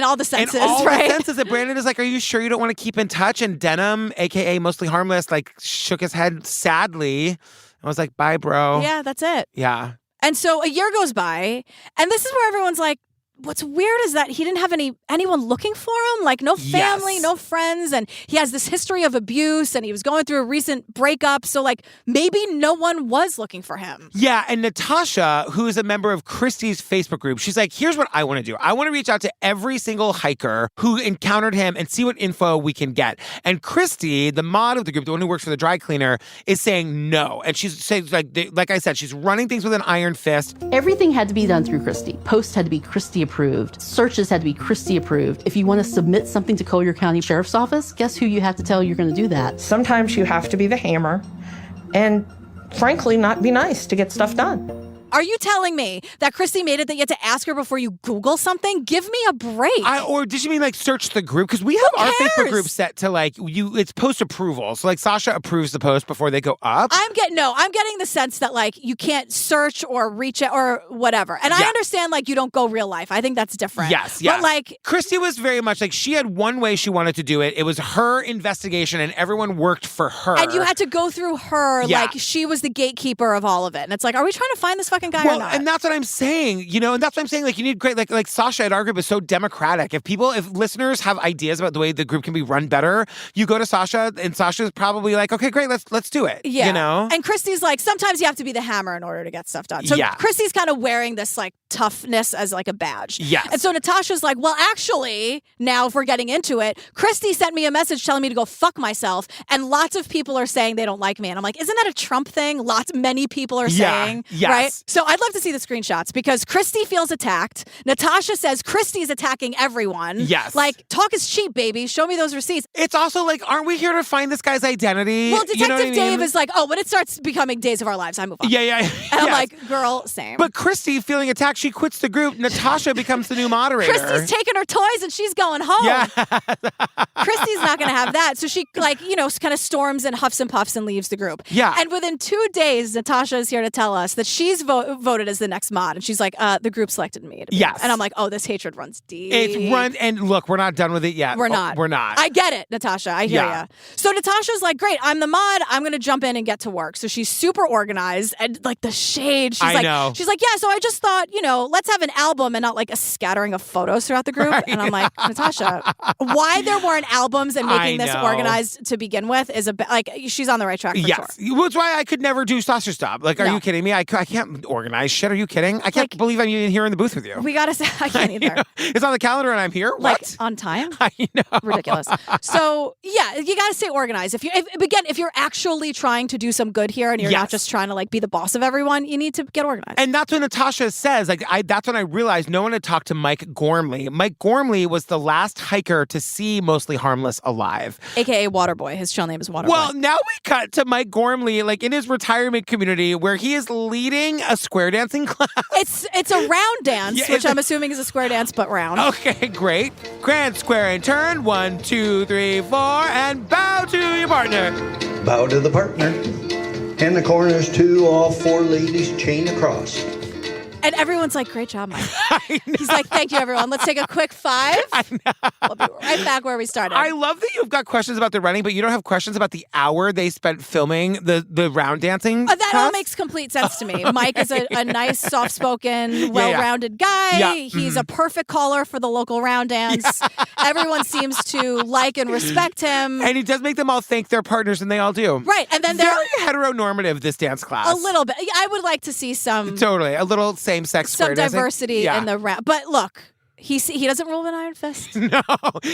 all the senses, in all right? the senses that Brandon is like, are you sure you don't want to keep in touch? And Denim, a.k.a. Mostly Harmless, like shook his head sadly. I was like, bye, bro. Yeah, that's it. Yeah. And so a year goes by, and this is where everyone's like, what's weird is that he didn't have anyone looking for him, like no family, no friends, and he has this history of abuse, and he was going through a recent breakup, so like maybe no one was looking for him. Yeah, and Natasha, who is a member of Christy's Facebook group, she's like, here's what I want to do. I want to reach out to every single hiker who encountered him and see what info we can get. And Christy, the mod of the group, the one who works for the dry cleaner, is saying no. And she's saying, like I said, she's running things with an iron fist. Everything had to be done through Christy. Posts had to be Christy approved. Searches had to be Christy approved. If you want to submit something to Collier County Sheriff's Office, guess who you have to tell you're going to do that? Sometimes you have to be the hammer and, frankly, not be nice to get stuff done. Are you telling me that Christy made it that you had to ask her before you Google something? Give me a break. Or did you mean like search the group? Because we have our Facebook group set to like it's post approval. So like Sasha approves the post before they go up. I'm getting the sense that like you can't search or reach it or whatever. And I understand like you don't go real life. I think that's different. Yes. But like Christy was very much like she had one way she wanted to do it. It was her investigation and everyone worked for her. And you had to go through her like she was the gatekeeper of all of it. And it's like, are we trying to find this fucking guy or not? And that's what I'm saying, you know, and that's what I'm saying. Like, you need great, like Sasha at our group is so democratic. If listeners have ideas about the way the group can be run better, you go to Sasha, and Sasha's probably like, okay, great, let's do it. Yeah. You know? And Christy's like, sometimes you have to be the hammer in order to get stuff done. So Christy's kind of wearing this like toughness as like a badge. Yes. And so Natasha's like, well, actually, now if we're getting into it, Christy sent me a message telling me to go fuck myself. And lots of people are saying they don't like me. And I'm like, isn't that a Trump thing? Many people are saying, right? So I'd love to see the screenshots because Christy feels attacked. Natasha says Christy's attacking everyone. Yes. Like, talk is cheap, baby. Show me those receipts. It's also like, aren't we here to find this guy's identity? Well, Detective you know what I mean? Dave is like, oh, when it starts becoming Days of Our Lives, I move on. Yeah. And I'm like, girl, same. But Christy feeling attacked, she quits the group. Natasha becomes the new moderator. Christy's taking her toys and she's going home. Yeah. Christy's not going to have that. So she like, you know, kind of storms and huffs and puffs and leaves the group. Yeah. And within 2 days, Natasha is here to tell us that she's voted voted as the next mod, and she's like, the group selected me. Yes. And I'm like, oh, this hatred runs deep. And look, we're not done with it yet. We're not. We're not. I get it, Natasha. I hear ya. So Natasha's like, great, I'm the mod. I'm going to jump in and get to work. So she's super organized, and like the shade. She's like, yeah, so I just thought, let's have an album and not like a scattering of photos throughout the group. And I'm like, Natasha, why there weren't albums and making this organized to begin with is she's on the right track for sure. That's why I could never do Saucer Stop. Like, are you kidding me? I can't organize shit. Are you kidding? I can't believe I'm even here in the booth with you. We gotta say, I can't either. It's on the calendar and I'm here. Like, what? on time? I know. Ridiculous. So yeah, you gotta stay organized. If you're actually trying to do some good here and you're not just trying to like be the boss of everyone, you need to get organized. And that's what Natasha says. Like, that's when I realized no one had talked to Mike Gormley. Mike Gormley was the last hiker to see Mostly Harmless alive, aka Waterboy. His show name is Waterboy. Well, now we cut to Mike Gormley, like in his retirement community, where he is leading a square dancing class. It's a round dance, which I'm assuming is a square dance, but round. Okay, great. Grand square and turn. 1, 2, 3, 4, and bow to your partner. Bow to the partner. In the corners, 2, all 4 ladies chain across. And everyone's like, great job, Mike. He's like, thank you, everyone. Let's take a quick 5. We'll be right back where we started. I love that you've got questions about the running, but you don't have questions about the hour they spent filming the round dancing. That all makes complete sense to me. Mike is a nice, soft-spoken, well-rounded guy. Yeah. He's a perfect caller for the local round dance. Everyone seems to like and respect him. And he does make them all thank their partners, and they all do. Right. And then very heteronormative, this dance class. A little bit. I would like to see some... Totally. A little same-sex some square diversity in the round. But look, he doesn't rule with an iron fist. No,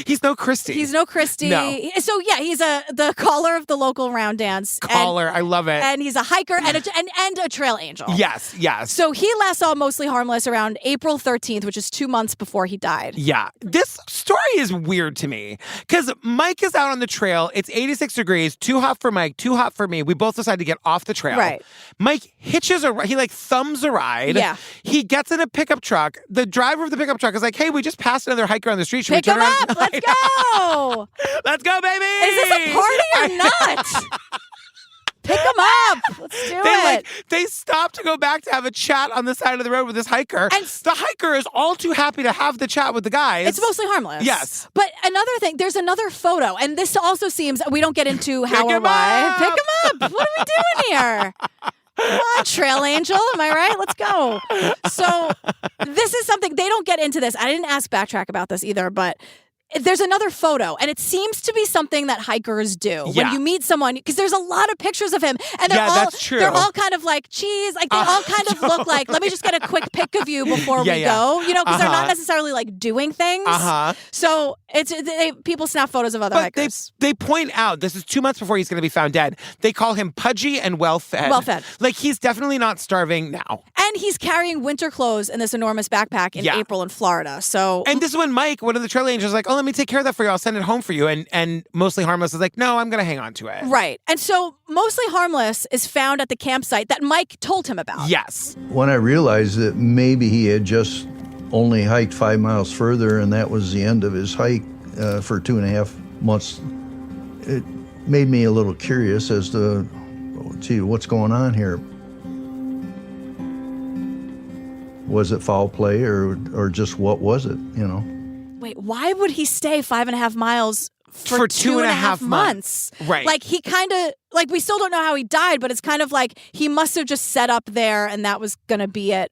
he's no Christy. He's no Christy. No. So yeah, he's the caller of the local round dance. Caller, I love it. And he's a hiker and a trail angel. Yes. So he last saw Mostly Harmless around April 13th, which is 2 months before he died. Yeah. This story is weird to me because Mike is out on the trail. It's 86 degrees, too hot for Mike, too hot for me. We both decide to get off the trail. Right. Mike hitches he like thumbs a ride. Yeah. He gets in a pickup truck. The driver of the pickup truck is like, hey, we just passed another hiker on the street. Should Pick we turn him around? up. Let's go. Let's go, baby. Is this a party or not? Pick him up. Let's do it. They stop to go back to have a chat on the side of the road with this hiker. And the hiker is all too happy to have the chat with the guys. It's Mostly Harmless. Yes. But another thing, there's another photo, and this also seems, we don't get into how or why. Pick him up. What are we doing here? Come on, Trail Angel. Am I right? Let's go. So this is something, they don't get into this. I didn't ask Backtrack about this either, but there's another photo, and it seems to be something that hikers do when you meet someone, because there's a lot of pictures of him, and that's true. They're all kind of like, geez, like they all kind of look like, let me just get a quick pic of you before we go, because they're not necessarily like doing things. So people snap photos of other hikers. They point out, this is 2 months before he's going to be found dead, they call him pudgy and well-fed. Like, he's definitely not starving now. And he's carrying winter clothes in this enormous backpack in April in Florida. So, and this is when Mike, one of the trail angels, is like, oh, let me take care of that for you. I'll send it home for you. And Mostly Harmless is like, no, I'm going to hang on to it. Right. And so Mostly Harmless is found at the campsite that Mike told him about. Yes. When I realized that maybe he had just only hiked 5 miles further and that was the end of his hike for 2.5 months, it made me a little curious as to, gee, what's going on here? Was it foul play or just what was it, Wait, why would he stay 5.5 miles for 2.5 months? Right. Like, he kind of, like, we still don't know how he died, but it's kind of like he must have just set up there and that was going to be it.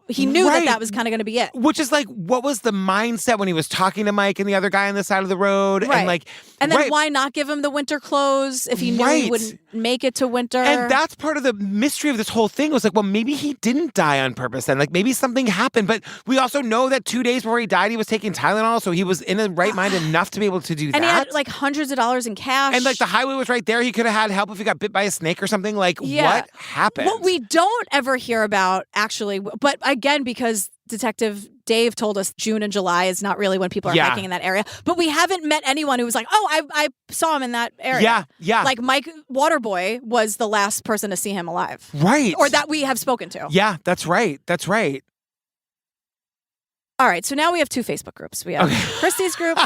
He knew that was kind of going to be it. Which is like, what was the mindset when he was talking to Mike and the other guy on the side of the road? Right. And then why not give him the winter clothes if he knew he wouldn't make it to winter? And that's part of the mystery of this whole thing was like, well, maybe he didn't die on purpose then. Like, maybe something happened. But we also know that 2 days before he died, he was taking Tylenol. So he was in his right mind enough to be able to do that. And he had like hundreds of dollars in cash. And like the highway was right there. He could have had help if he got bit by a snake or something. Like, what happened? What we don't ever hear about, actually, but again, because Detective Dave told us June and July is not really when people are hiking in that area. But we haven't met anyone who was like, oh, I saw him in that area. Yeah. Like Mike Waterboy was the last person to see him alive. Right. Or that we have spoken to. Yeah, that's right. All right, so now we have 2 Facebook groups. We have Christy's group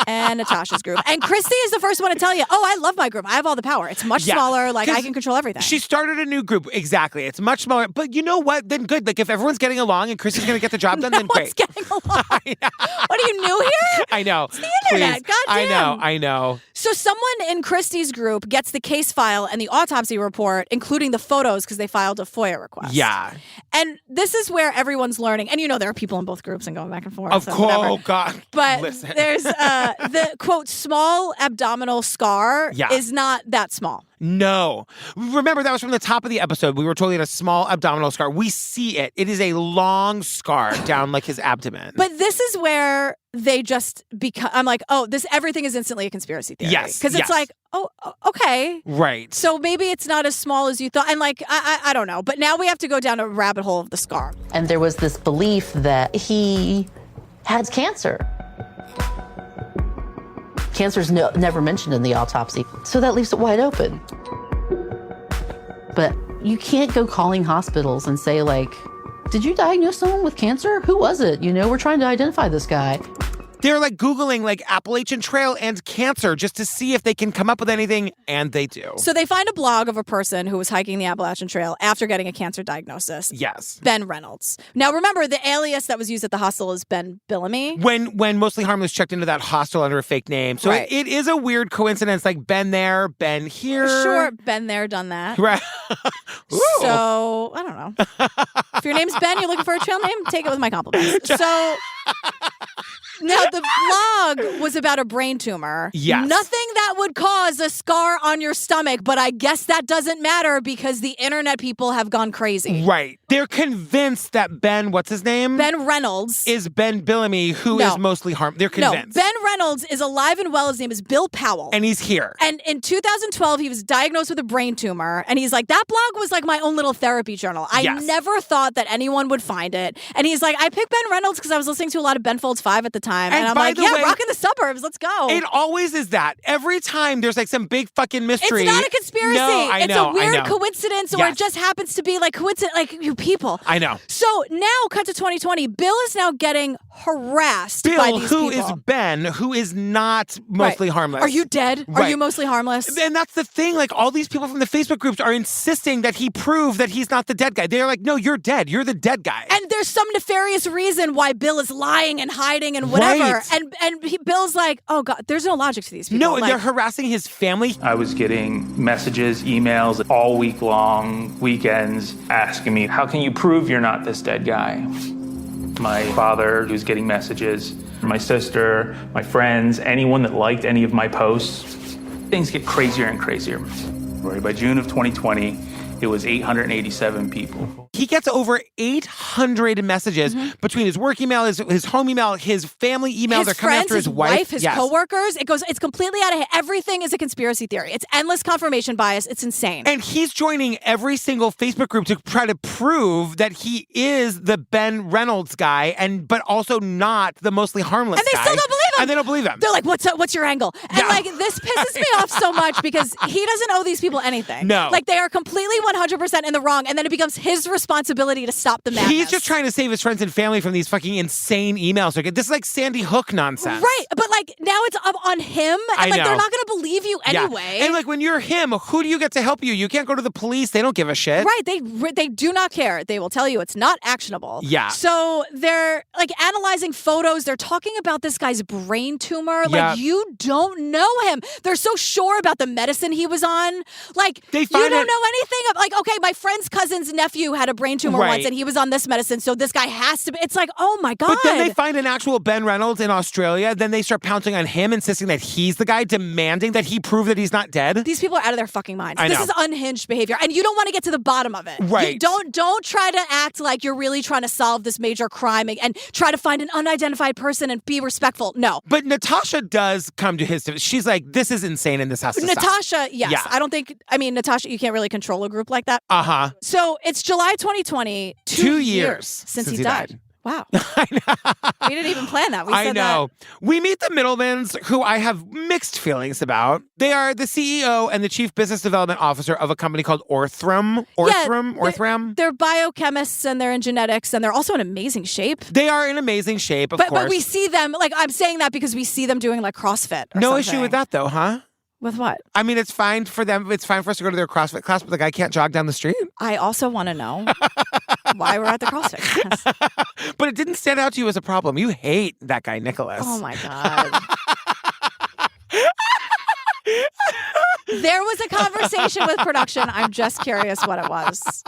and Natasha's group. And Christy is the first one to tell you, I love my group. I have all the power. It's much smaller. Like, I can control everything. She started a new group. Exactly. It's much smaller. But you know what? Then good. Like, if everyone's getting along and Christy's going to get the job done, then great. Getting along. What are you, new here? I know. It's the internet. Please. Goddamn. I know. So someone in Christy's group gets the case file and the autopsy report, including the photos, because they filed a FOIA request. Yeah. And this is where everyone's learning. And there are people in both groups and going back and forth. Of course. Oh, God. But Listen. there's the, quote, small abdominal scar is not that small. No. Remember, that was from the top of the episode. We were told he had a small abdominal scar. We see it. It is a long scar down like his abdomen. But this is where they just become, I'm like, everything is instantly a conspiracy theory. Yes. Because it's like, okay. Right. So maybe it's not as small as you thought. And like, I don't know. But now we have to go down a rabbit hole of the scar. And there was this belief that he had cancer. Cancer's never mentioned in the autopsy, so that leaves it wide open. But you can't go calling hospitals and say, like, did you diagnose someone with cancer? Who was it? We're trying to identify this guy. They're like Googling like Appalachian Trail and cancer just to see if they can come up with anything, and they do. So they find a blog of a person who was hiking the Appalachian Trail after getting a cancer diagnosis. Yes. Ben Reynolds. Now remember, the alias that was used at the hostel is Ben Billamy. When Mostly Harmless checked into that hostel under a fake name. So right. it is a weird coincidence, like Ben there, Ben here. Sure, been there, done that. Right. So, I don't know. If your name's Ben, you're looking for a trail name, take it with my compliments. So... Now, the blog was about a brain tumor. Yes. Nothing that would cause a scar on your stomach, but I guess that doesn't matter because the internet people have gone crazy. Right. They're convinced that Ben, what's his name? Ben Reynolds. Is Ben Billamy, who is Mostly Harmless. They're convinced. No, Ben Reynolds is alive and well. His name is Bill Powell. And he's here. And in 2012, he was diagnosed with a brain tumor. And he's like, that blog was like my own little therapy journal. I never thought that anyone would find it. And he's like, I picked Ben Reynolds because I was listening to a lot of Ben Folds 5 at the time. And I'm like, yeah, rocking the suburbs. Let's go. It always is that. Every time there's like some big fucking mystery. It's not a conspiracy. No, it's a weird coincidence, or it just happens to be like coincidence, like you people. I know. So now, cut to 2020, Bill is now getting harassed by these people. Who is Ben, who is not Mostly Harmless. Are you dead? Right. Are you Mostly Harmless? And that's the thing. Like, all these people from the Facebook groups are insisting that he prove that he's not the dead guy. They're like, no, you're dead. You're the dead guy. And there's some nefarious reason why Bill is lying and hiding and whatever. Right. And Bill's like, oh, God, there's no logic to these people. No, and they're harassing his family. I was getting messages, emails all week long, weekends, asking me, how can you prove you're not this dead guy? My father was getting messages, my sister, my friends, anyone that liked any of my posts. Things get crazier and crazier. By June of 2020, it was 887 people. He gets over 800 messages between his work email, his home email, his family email. His They're coming friends, after his wife, his coworkers. It's completely out of hand. Everything is a conspiracy theory. It's endless confirmation bias. It's insane. And he's joining every single Facebook group to try to prove that he is the Ben Reynolds guy, but also not the Mostly Harmless guy. And they still don't believe him. And they don't believe him. They're like, what's your angle? And like, this pisses me off so much because he doesn't owe these people anything. No. Like, they are completely 100% in the wrong, and then it becomes his responsibility to stop the madness. He's just trying to save his friends and family from these fucking insane emails. This is like Sandy Hook nonsense. Right, but like, now it's up on him, and like, know. they're not going to believe you anyway. And like, when you're him, who do you get to help you? You can't go to the police. They don't give a shit. Right, they do not care. They will tell you it's not actionable. Yeah. So they're like analyzing photos. They're talking about this guy's brain tumor. Yeah. Like, you don't know him. They're so sure about the medicine he was on. Like, you don't know anything. Like, okay, my friend's cousin's nephew had a brain tumor once, and he was on this medicine, so this guy has to be. It's like, oh my God. But then they find an actual Ben Reynolds in Australia. Then they start pouncing on him, insisting that he's the guy, demanding that he prove that he's not dead. These people are out of their fucking minds. I know. This is unhinged behavior, and you don't want to get to the bottom of it. Right. You don't try to act like you're really trying to solve this major crime and try to find an unidentified person and be respectful. No. But Natasha does come to his defense. She's like, this is insane and this has to stop. Natasha, yes. Yeah. Natasha, you can't really control a group like that. Uh-huh. So it's July 2020, 2 years since he died. Wow. We didn't even plan that. We said I know. We meet the Middlemans, who I have mixed feelings about. They are the CEO and the chief business development officer of a company called Orthram. They're biochemists and they're in genetics and they're also in amazing shape. They are in amazing shape, of course. But we see them, like, I'm saying that because we see them doing like CrossFit or No something. issue with that though, huh? With what? I mean, it's fine for them. It's fine for us to go to their CrossFit class, but the guy can't jog down the street. I also want to know why we're at the CrossFit class. But it didn't stand out to you as a problem. You hate that guy, Nicholas. Oh my God. There was a conversation with production. I'm just curious what it was.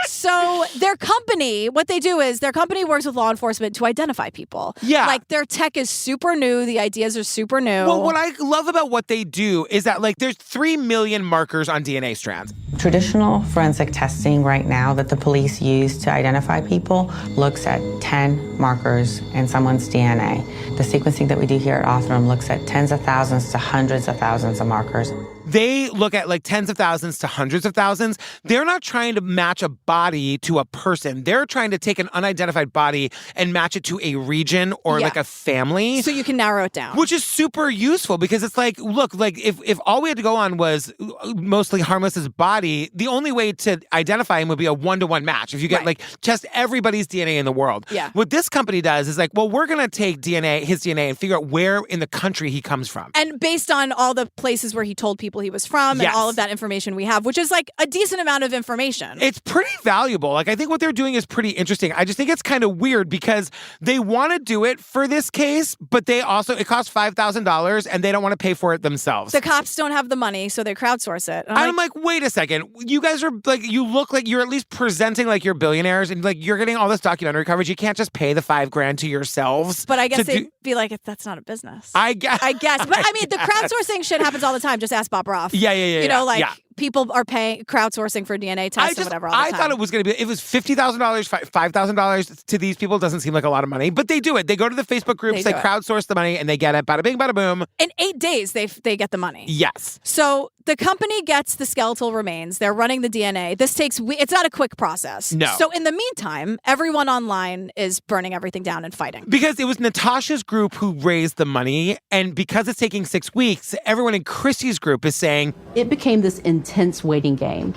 So their company, what they do is their company works with law enforcement to identify people. Yeah. Like their tech is super new. The ideas are super new. Well, what I love about what they do is that, like, there's 3 million markers on DNA strands. Traditional forensic testing right now that the police use to identify people looks at 10 markers in someone's DNA. The sequencing that we do here at Othram looks at tens of thousands to hundreds of thousands of markers. They look at like tens of thousands to hundreds of thousands. They're not trying to match a body to a person. They're trying to take an unidentified body and match it to a region or like a family. So you can narrow it down. Which is super useful because it's like, look, like if all we had to go on was mostly Harmless's body, the only way to identify him would be a 1-to-1 match. If you get like just everybody's DNA in the world. Yeah. What this company does is like, well, we're going to take his DNA and figure out where in the country he comes from. And based on all the places where he told people he was from and all of that information we have, which is like a decent amount of information. It's pretty valuable. Like, I think what they're doing is pretty interesting. I just think it's kind of weird because they want to do it for this case, but it costs $5,000 and they don't want to pay for it themselves. The cops don't have the money, so they crowdsource it. And I'm like, wait a second. You guys are like, you look like you're at least presenting like you're billionaires and like you're getting all this documentary coverage. You can't just pay the $5,000 to yourselves. But I guess they'd be like, that's not a business. I guess. But I mean, the crowdsourcing shit happens all the time. Just ask Bob Roth. Yeah. You know, like people are paying crowdsourcing for DNA tests or whatever all the time. I thought it was going to be, it was $50,000, $5,000 to these people. Doesn't seem like a lot of money, but they do it. They go to the Facebook groups, they crowdsource the money and they get it. Bada bing, bada boom. In 8 days, they get the money. Yes. So the company gets the skeletal remains. They're running the DNA. This takes, it's not a quick process. No. So in the meantime, everyone online is burning everything down and fighting. Because it was Natasha's group who raised the money. And because it's taking 6 weeks, everyone in Christy's group is saying, it became this intense waiting game.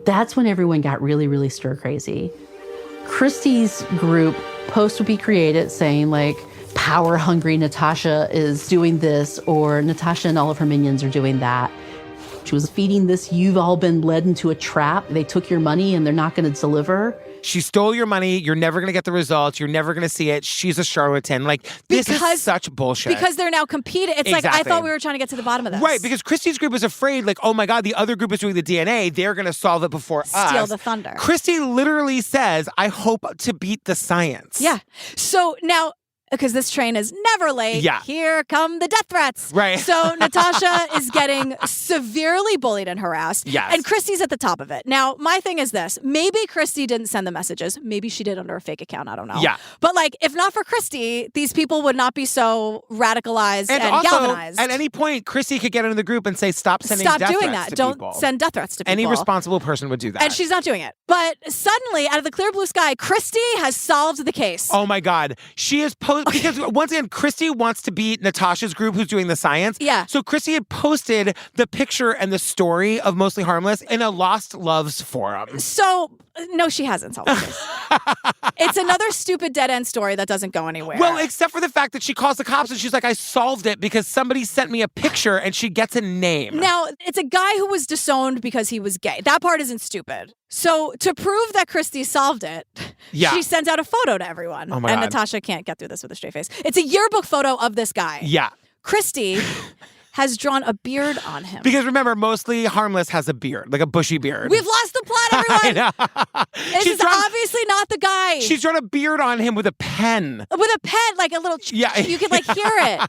That's when everyone got really, really stir crazy. Christy's group post would be created saying like, power hungry Natasha is doing this, or Natasha and all of her minions are doing that. She was feeding this, you've all been led into a trap. They took your money and they're not going to deliver. She stole your money. You're never going to get the results. You're never going to see it. She's a charlatan. Like, this is such bullshit. Because they're now competing. It's like, I thought we were trying to get to the bottom of this. Right, because Christy's group is afraid, like, oh my God, the other group is doing the DNA. They're going to solve it before us. Steal the thunder. Christy literally says, I hope to beat the science. Yeah. So now, because this train is never late. Yeah. Here come the death threats. Right. So Natasha is getting severely bullied and harassed. Yes. And Christy's at the top of it. Now, my thing is this. Maybe Christy didn't send the messages. Maybe she did under a fake account. I don't know. Yeah. But like, if not for Christy, these people would not be so radicalized and also, galvanized. At any point, Christy could get into the group and say, stop sending death threats doing that. to Don't people. send death threats to people. Any responsible person would do that. And she's not doing it. But suddenly, out of the clear blue sky, Christy has solved the case. Oh my God. She is because once again, Christy wants to beat Natasha's group who's doing the science. Yeah. So Christy had posted the picture and the story of Mostly Harmless in a Lost Loves forum. So, no, she hasn't solved the case. It's another stupid dead-end story that doesn't go anywhere. Well, except for the fact that she calls the cops and she's like, I solved it because somebody sent me a picture, and she gets a name. Now, it's a guy who was disowned because he was gay. That part isn't stupid. So to prove that Christy solved it, she sends out a photo to everyone. Oh my and God. Natasha can't get through this with a straight face. It's a yearbook photo of this guy. Yeah. Christy has drawn a beard on him. Because remember, Mostly Harmless has a beard, like a bushy beard. We've lost the plot, everyone. I know. This is obviously not the guy. She's drawn a beard on him with a pen. With a pen, like a little... Yeah. You could, like, hear it.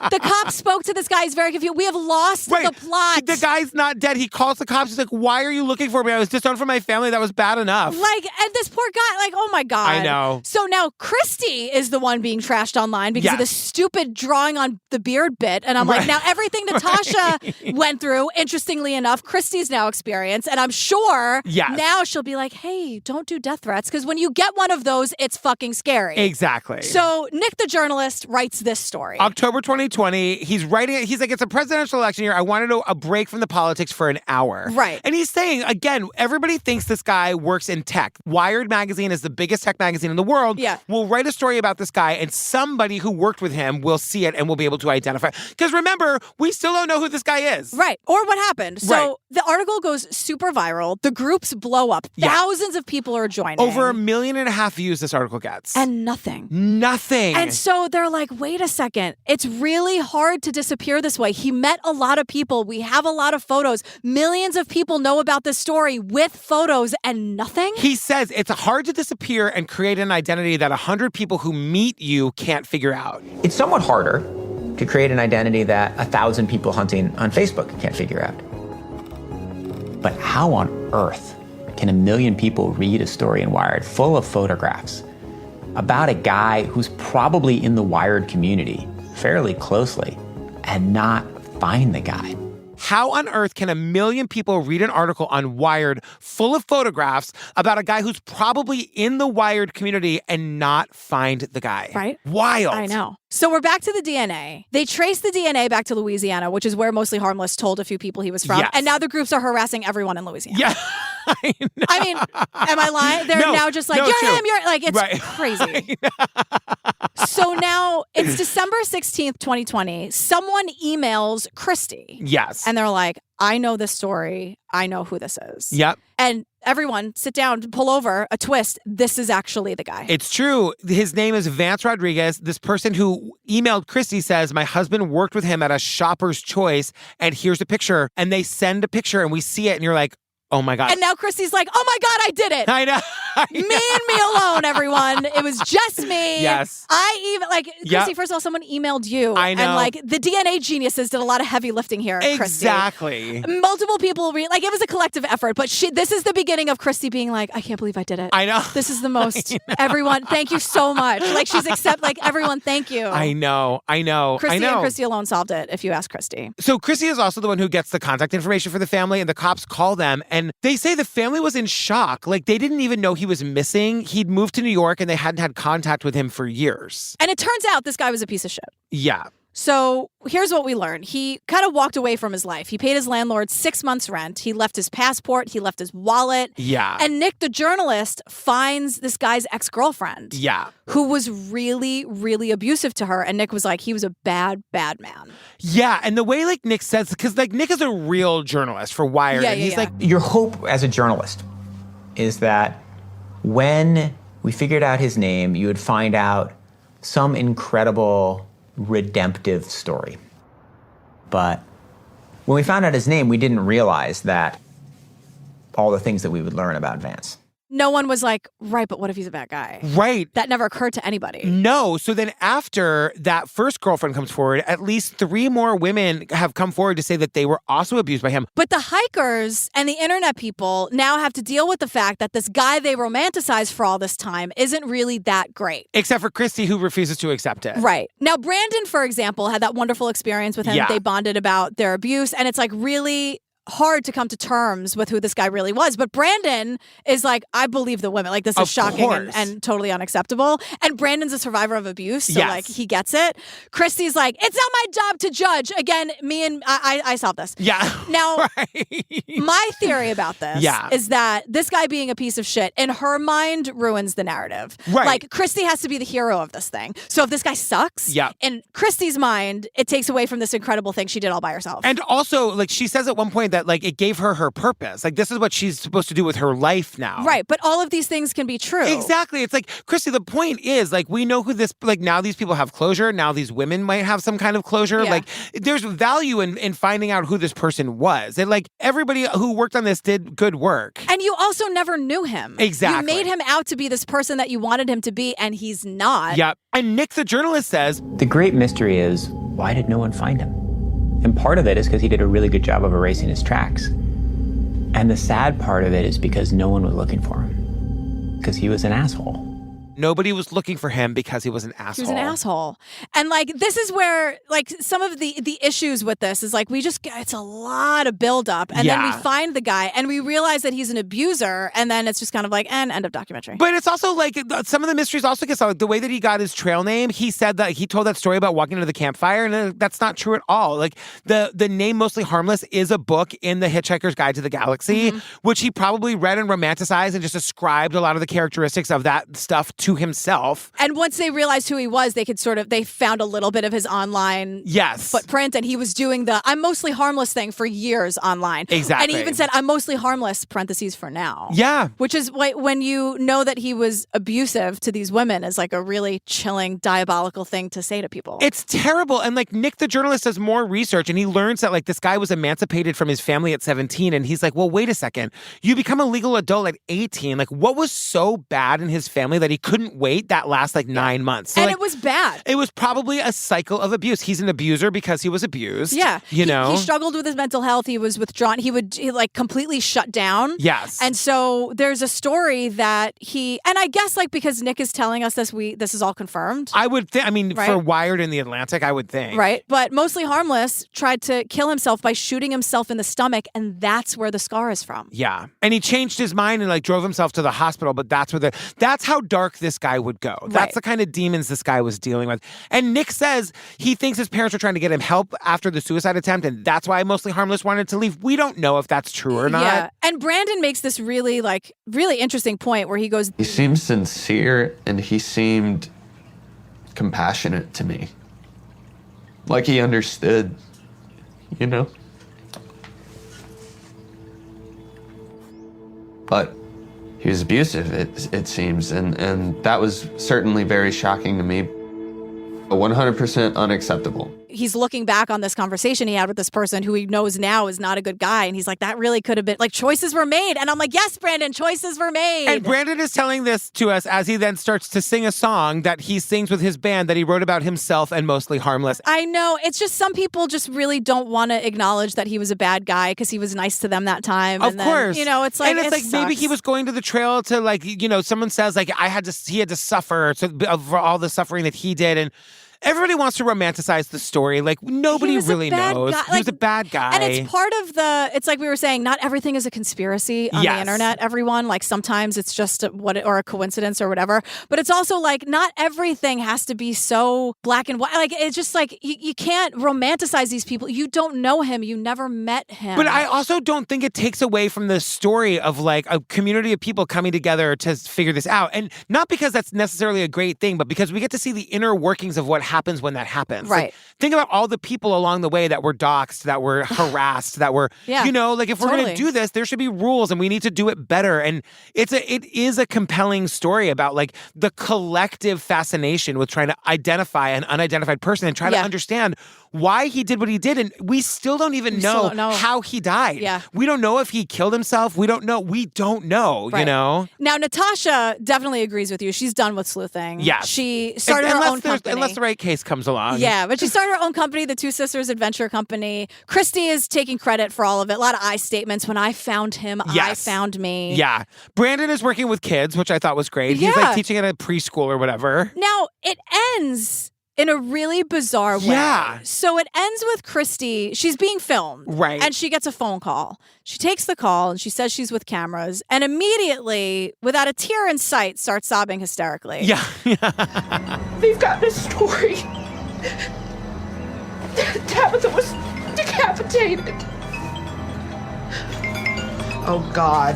The cops spoke to this guy. He's very confused. We have lost the plot. The guy's not dead. He calls the cops. He's like, why are you looking for me? I was disowned from my family. That was bad enough. Like, and this poor guy, like, oh my God. I know. So now Christy is the one being trashed online because of the stupid drawing on the beard bit. And I'm like, now everything Natasha went through, interestingly enough, Christy's now experienced. And I'm sure Now she'll be like, hey, don't do death threats, because when you get one of those, it's fucking scary. Exactly. So Nick the journalist writes this story. October 2020, he's writing it. He's like, it's a presidential election year. I wanted a break from the politics for an hour. Right. And he's saying, again, everybody thinks this guy works in tech. Wired magazine is the biggest tech magazine in the world. Yeah. We'll write a story about this guy, and somebody who worked with him will see it and will be able to identify. Because remember, we still don't know who this guy is. Right. Or what happened. So the article goes super viral. The groups blow up. Thousands of people are joining. Over 1.5 million views this article gets. And nothing. Nothing. And so they're like, wait a second. It's really hard to disappear this way. He met a lot of people. We have a lot of photos. Millions of people know about this story with photos and nothing. He says it's hard to disappear and create an identity that 100 people who meet you can't figure out. It's somewhat harder to create an identity that 1,000 people hunting on Facebook can't figure out. But how on earth can 1 million people read a story in Wired full of photographs about a guy who's probably in the Wired community fairly closely and not find the guy? How on earth can 1 million people read an article on Wired full of photographs about a guy who's probably in the Wired community and not find the guy? Right? Wild. I know. So we're back to the DNA. They traced the DNA back to Louisiana, which is where mostly Harmless told a few people he was from. Yes. And now the groups are harassing everyone in Louisiana. Yeah. I mean, am I lying? They're now just like, you're him, you're like, it's crazy. So now it's December 16th, 2020. Someone emails Christy. Yes. And they're like, I know this story. I know who this is. Yep. And everyone sit down, pull over, a twist. This is actually the guy. It's true. His name is Vance Rodriguez. This person who emailed Christy says, my husband worked with him at a Shopper's Choice, and here's a picture. And they send a picture, and we see it, and you're like, oh my God. And now Christy's like, oh my God, I did it. I know. Me and me alone, everyone. It was just me. Yes. I even, like, Christy, first of all, someone emailed you. I know. And, like, the DNA geniuses did a lot of heavy lifting here, Exactly. Christy. Multiple people, like, it was a collective effort. But this is the beginning of Christy being like, I can't believe I did it. I know. This is the most. Everyone, thank you so much. Like, everyone, thank you. I know. Christy and Christy alone solved it, if you ask Christy. So Christy is also the one who gets the contact information for the family, and the cops call them, and they say the family was in shock. Like, they didn't even know he was missing. He'd moved to New York, and they hadn't had contact with him for years. And it turns out this guy was a piece of shit. Yeah. So here's what we learned. He kind of walked away from his life. He paid his landlord 6 months rent. He left his passport. He left his wallet. Yeah. And Nick, the journalist, finds this guy's ex-girlfriend. Yeah. Who was really, really abusive to her. And Nick was like, he was a bad, bad man. Yeah. And the way, like, Nick says, because, like, Nick is a real journalist for Wired. And he's like, your hope as a journalist is that when we figured out his name, you would find out some incredible redemptive story. But when we found out his name, we didn't realize that all the things that we would learn about Vance. No one was like, right, but what if he's a bad guy? Right. That never occurred to anybody. No. So then after that first girlfriend comes forward, at least 3 more women have come forward to say that they were also abused by him. But the hikers and the internet people now have to deal with the fact that this guy they romanticized for all this time isn't really that great. Except for Christy, who refuses to accept it. Right. Now, Brandon, for example, had that wonderful experience with him. Yeah. They bonded about their abuse, and it's like really hard to come to terms with who this guy really was. But Brandon is like, I believe the women. Like, this is shocking and totally unacceptable. And Brandon's a survivor of abuse, so like he gets it. Christy's like, it's not my job to judge. Again, I solved this. Yeah. Now, my theory about this is that this guy being a piece of shit, in her mind, ruins the narrative. Right. Like, Christy has to be the hero of this thing. So if this guy sucks, in Christy's mind, it takes away from this incredible thing she did all by herself. And also, like, she says at one point that, like, it gave her purpose. Like, this is what she's supposed to do with her life now. Right. But all of these things can be true. Exactly. It's like, Christy, the point is, like, we know who this, like, now these people have closure. Now these women might have some kind of closure. Yeah. Like, there's value in finding out who this person was. And, like, everybody who worked on this did good work. And you also never knew him. Exactly. You made him out to be this person that you wanted him to be, and he's not. Yep. And Nick, the journalist, says, the great mystery is, why did no one find him? And part of it is because he did a really good job of erasing his tracks. And the sad part of it is because no one was looking for him. Because he was an asshole. Nobody was looking for him because he was an asshole. He was an asshole. And like, this is where like some of the issues with this is like, it's a lot of buildup. And then we find the guy and we realize that he's an abuser. And then it's just kind of like, and end of documentary. But it's also like some of the mysteries also get solved. The way that he got his trail name, he said that he told that story about walking to the campfire, and that's not true at all. Like the name Mostly Harmless is a book in the Hitchhiker's Guide to the Galaxy, which he probably read and romanticized and just ascribed a lot of the characteristics of that stuff to himself. And once they realized who he was, they found a little bit of his online footprint, and he was doing the I'm mostly harmless thing for years online. Exactly. And he even said, I'm mostly harmless, parentheses, for now. Yeah. Which is when you know that he was abusive to these women is like a really chilling, diabolical thing to say to people. It's terrible. And like Nick, the journalist, does more research and he learns that like this guy was emancipated from his family at 17. And he's like, well, wait a second. You become a legal adult at 18. Like what was so bad in his family that he couldn't wait that last like 9 months? So, and like, it was bad. It was probably a cycle of abuse. He's an abuser because he was abused. Yeah. You know? He struggled with his mental health. He was withdrawn. He like completely shut down. Yes. And so there's a story that and I guess like because Nick is telling us this is all confirmed. I would think, right? For Wired in the Atlantic, I would think. Right. But Mostly Harmless tried to kill himself by shooting himself in the stomach, and that's where the scar is from. Yeah. And he changed his mind and like drove himself to the hospital, but that's how dark this guy would go. That's the kind of demons this guy was dealing with. And Nick says he thinks his parents were trying to get him help after the suicide attempt, and that's why Mostly Harmless wanted to leave. We don't know if that's true or not. Yeah. And Brandon makes this really interesting point where he goes, he seemed sincere and he seemed compassionate to me. Like he understood, you know? But he was abusive, it seems, and that was certainly very shocking to me. 100% unacceptable. He's looking back on this conversation he had with this person who he knows now is not a good guy. And he's like, that really could have been, like, choices were made. And I'm like, yes, Brandon, choices were made. And Brandon is telling this to us as he then starts to sing a song that he sings with his band that he wrote about himself and Mostly Harmless. I know. It's just some people just really don't want to acknowledge that he was a bad guy because he was nice to them that time. Of course. You know, it's like, and it's like maybe he was going to the trail to like, you know, someone says like, he had to suffer for all the suffering that he did. And everybody wants to romanticize the story. Like, nobody really knows. He was a bad guy. And it's part of it's like we were saying, not everything is a conspiracy on the internet, everyone. Like, sometimes it's just or a coincidence or whatever. But it's also like, not everything has to be so black and white. Like, it's just like, you can't romanticize these people. You don't know him. You never met him. But I also don't think it takes away from the story of like a community of people coming together to figure this out. And not because that's necessarily a great thing, but because we get to see the inner workings of what happens when that happens. Right. Like, think about all the people along the way that were doxxed, that were harassed, that were, you know, like if we're going to do this, there should be rules and we need to do it better. And it is a compelling story about like the collective fascination with trying to identify an unidentified person and try to understand why he did what he did. And we still don't even know how he died. Yeah. We don't know if he killed himself. We don't know, you know? Now, Natasha definitely agrees with you. She's done with sleuthing. Yes. She started her own company. Unless the right case comes along. Yeah, but she started her own company, the Two Sisters Adventure Company. Christy is taking credit for all of it. A lot of I statements. When I found him, I found me. Yeah. Brandon is working with kids, which I thought was great. He's like teaching at a preschool or whatever. Now, it ends in a really bizarre way. Yeah. So it ends with Christy. She's being filmed. Right. And she gets a phone call. She takes the call and she says she's with cameras and immediately, without a tear in sight, starts sobbing hysterically. Yeah. We've got a story. Tabitha was decapitated. Oh, God.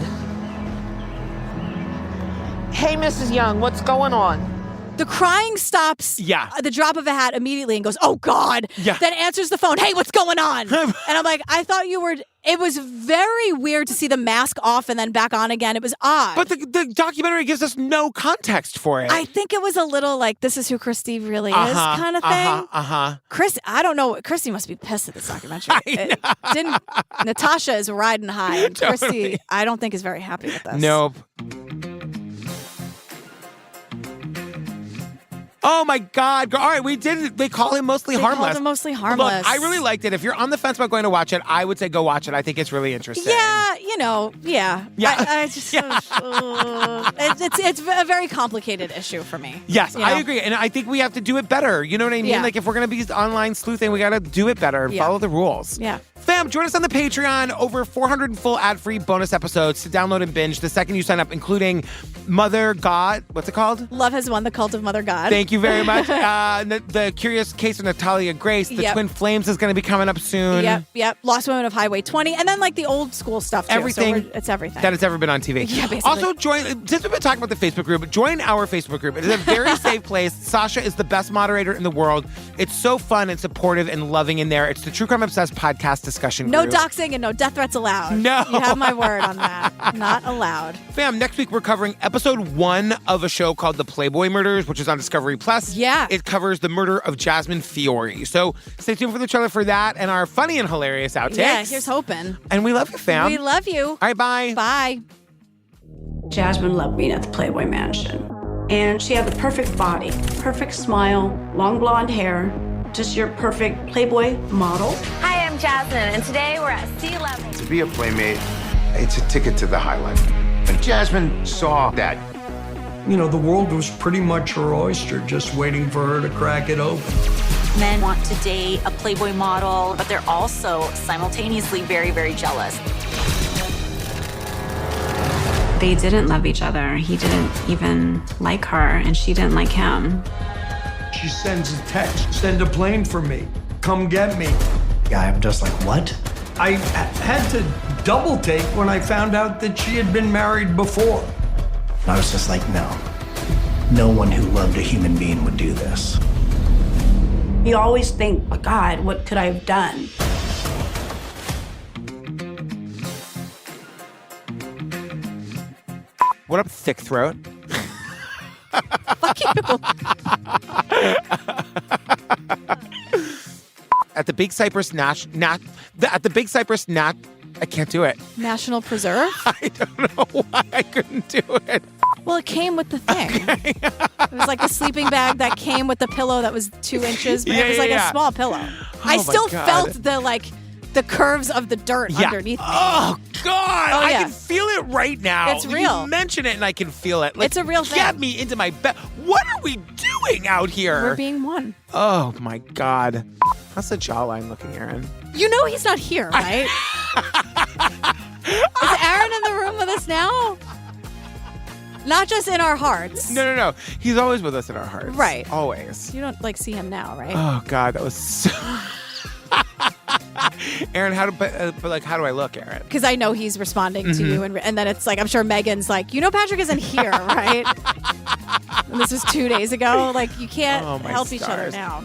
Hey, Mrs. Young, what's going on? The crying stops at the drop of a hat immediately and goes, oh, God. Yeah. Then answers the phone. Hey, what's going on? And I'm like, I thought you were... It was very weird to see the mask off and then back on again. It was odd. But the documentary gives us no context for it. I think it was a little like, this is who Christy really is kind of thing. Chris, I don't know. Christy must be pissed at this documentary. Natasha is riding high. And Christy, I don't think is very happy with this. Nope. Oh my God. All right, they call him Mostly Harmless. Called him Mostly Harmless. Look, I really liked it. If you're on the fence about going to watch it, I would say go watch it. I think it's really interesting. Yeah, yeah. Yeah. I just, it's a very complicated issue for me. Yes, I agree. And I think we have to do it better. You know what I mean? Yeah. Like, if we're going to be online sleuthing, we got to do it better and follow the rules. Yeah. Fam, join us on the Patreon. Over 400 full ad-free bonus episodes to download and binge the second you sign up, including Mother God. What's it called? Love Has Won, The Cult of Mother God. Thank you very much. The Curious Case of Natalia Grace. The Twin Flames is going to be coming up soon. Yep. Lost Women of Highway 20. And then, like, the old school stuff, too. Everything. So it's everything. That has ever been on TV. Yeah, basically. Also, since we've been talking about the Facebook group, join our Facebook group. It is a very safe place. Sasha is the best moderator in the world. It's so fun and supportive and loving in there. It's the True Crime Obsessed podcast discussion No group. doxing and no death threats allowed. No. You have my word on that. Not allowed. Fam, next week we're covering episode 1 of a show called The Playboy Murders, which is on Discovery Plus. Yeah. It covers the murder of Jasmine Fiore. So stay tuned for the trailer for that and our funny and hilarious outtakes. Yeah, here's hoping. And we love you, fam. We love you. All right, bye. Bye. Jasmine loved being at the Playboy Mansion. And she had the perfect body, perfect smile, long blonde hair, just your perfect Playboy model. Hi, I'm Jasmine, and today we're at sea level. To be a playmate, it's a ticket to the high life. And Jasmine saw that. The world was pretty much her oyster, just waiting for her to crack it open. Men want to date a Playboy model, but they're also simultaneously very, very jealous. They didn't love each other. He didn't even like her, and she didn't like him. She sends a text, send a plane for me, come get me. Yeah, I'm just like, what? I had to double take when I found out that she had been married before. I was just like, no. No one who loved a human being would do this. You always think, oh God, what could I have done? What up, thick throat? Fuck you. At the Big Cypress I can't do it. National Preserve? I don't know why I couldn't do it. Well, it came with the thing. Okay. It was like the sleeping bag that came with the pillow that was 2 inches, but it was like a small pillow. I still felt the curves of the dirt underneath me. Oh, God. Oh, I yeah. can feel it right now. It's real. You mention it and I can feel it. It's a real thing. Get me into my bed. What are we doing out here? We're being one. Oh, my God. How's the jawline looking, Aaron? You know he's not here, right? Is Aaron in the room with us now? Not just in our hearts. No. He's always with us in our hearts. Right. Always. You don't see him now, right? Oh, God. That was so... Aaron, how do I look, Aaron? Because I know he's responding to you, and then it's like, I'm sure Megan's like, Patrick isn't here, right? And this was 2 days ago. Like, you can't help each other now.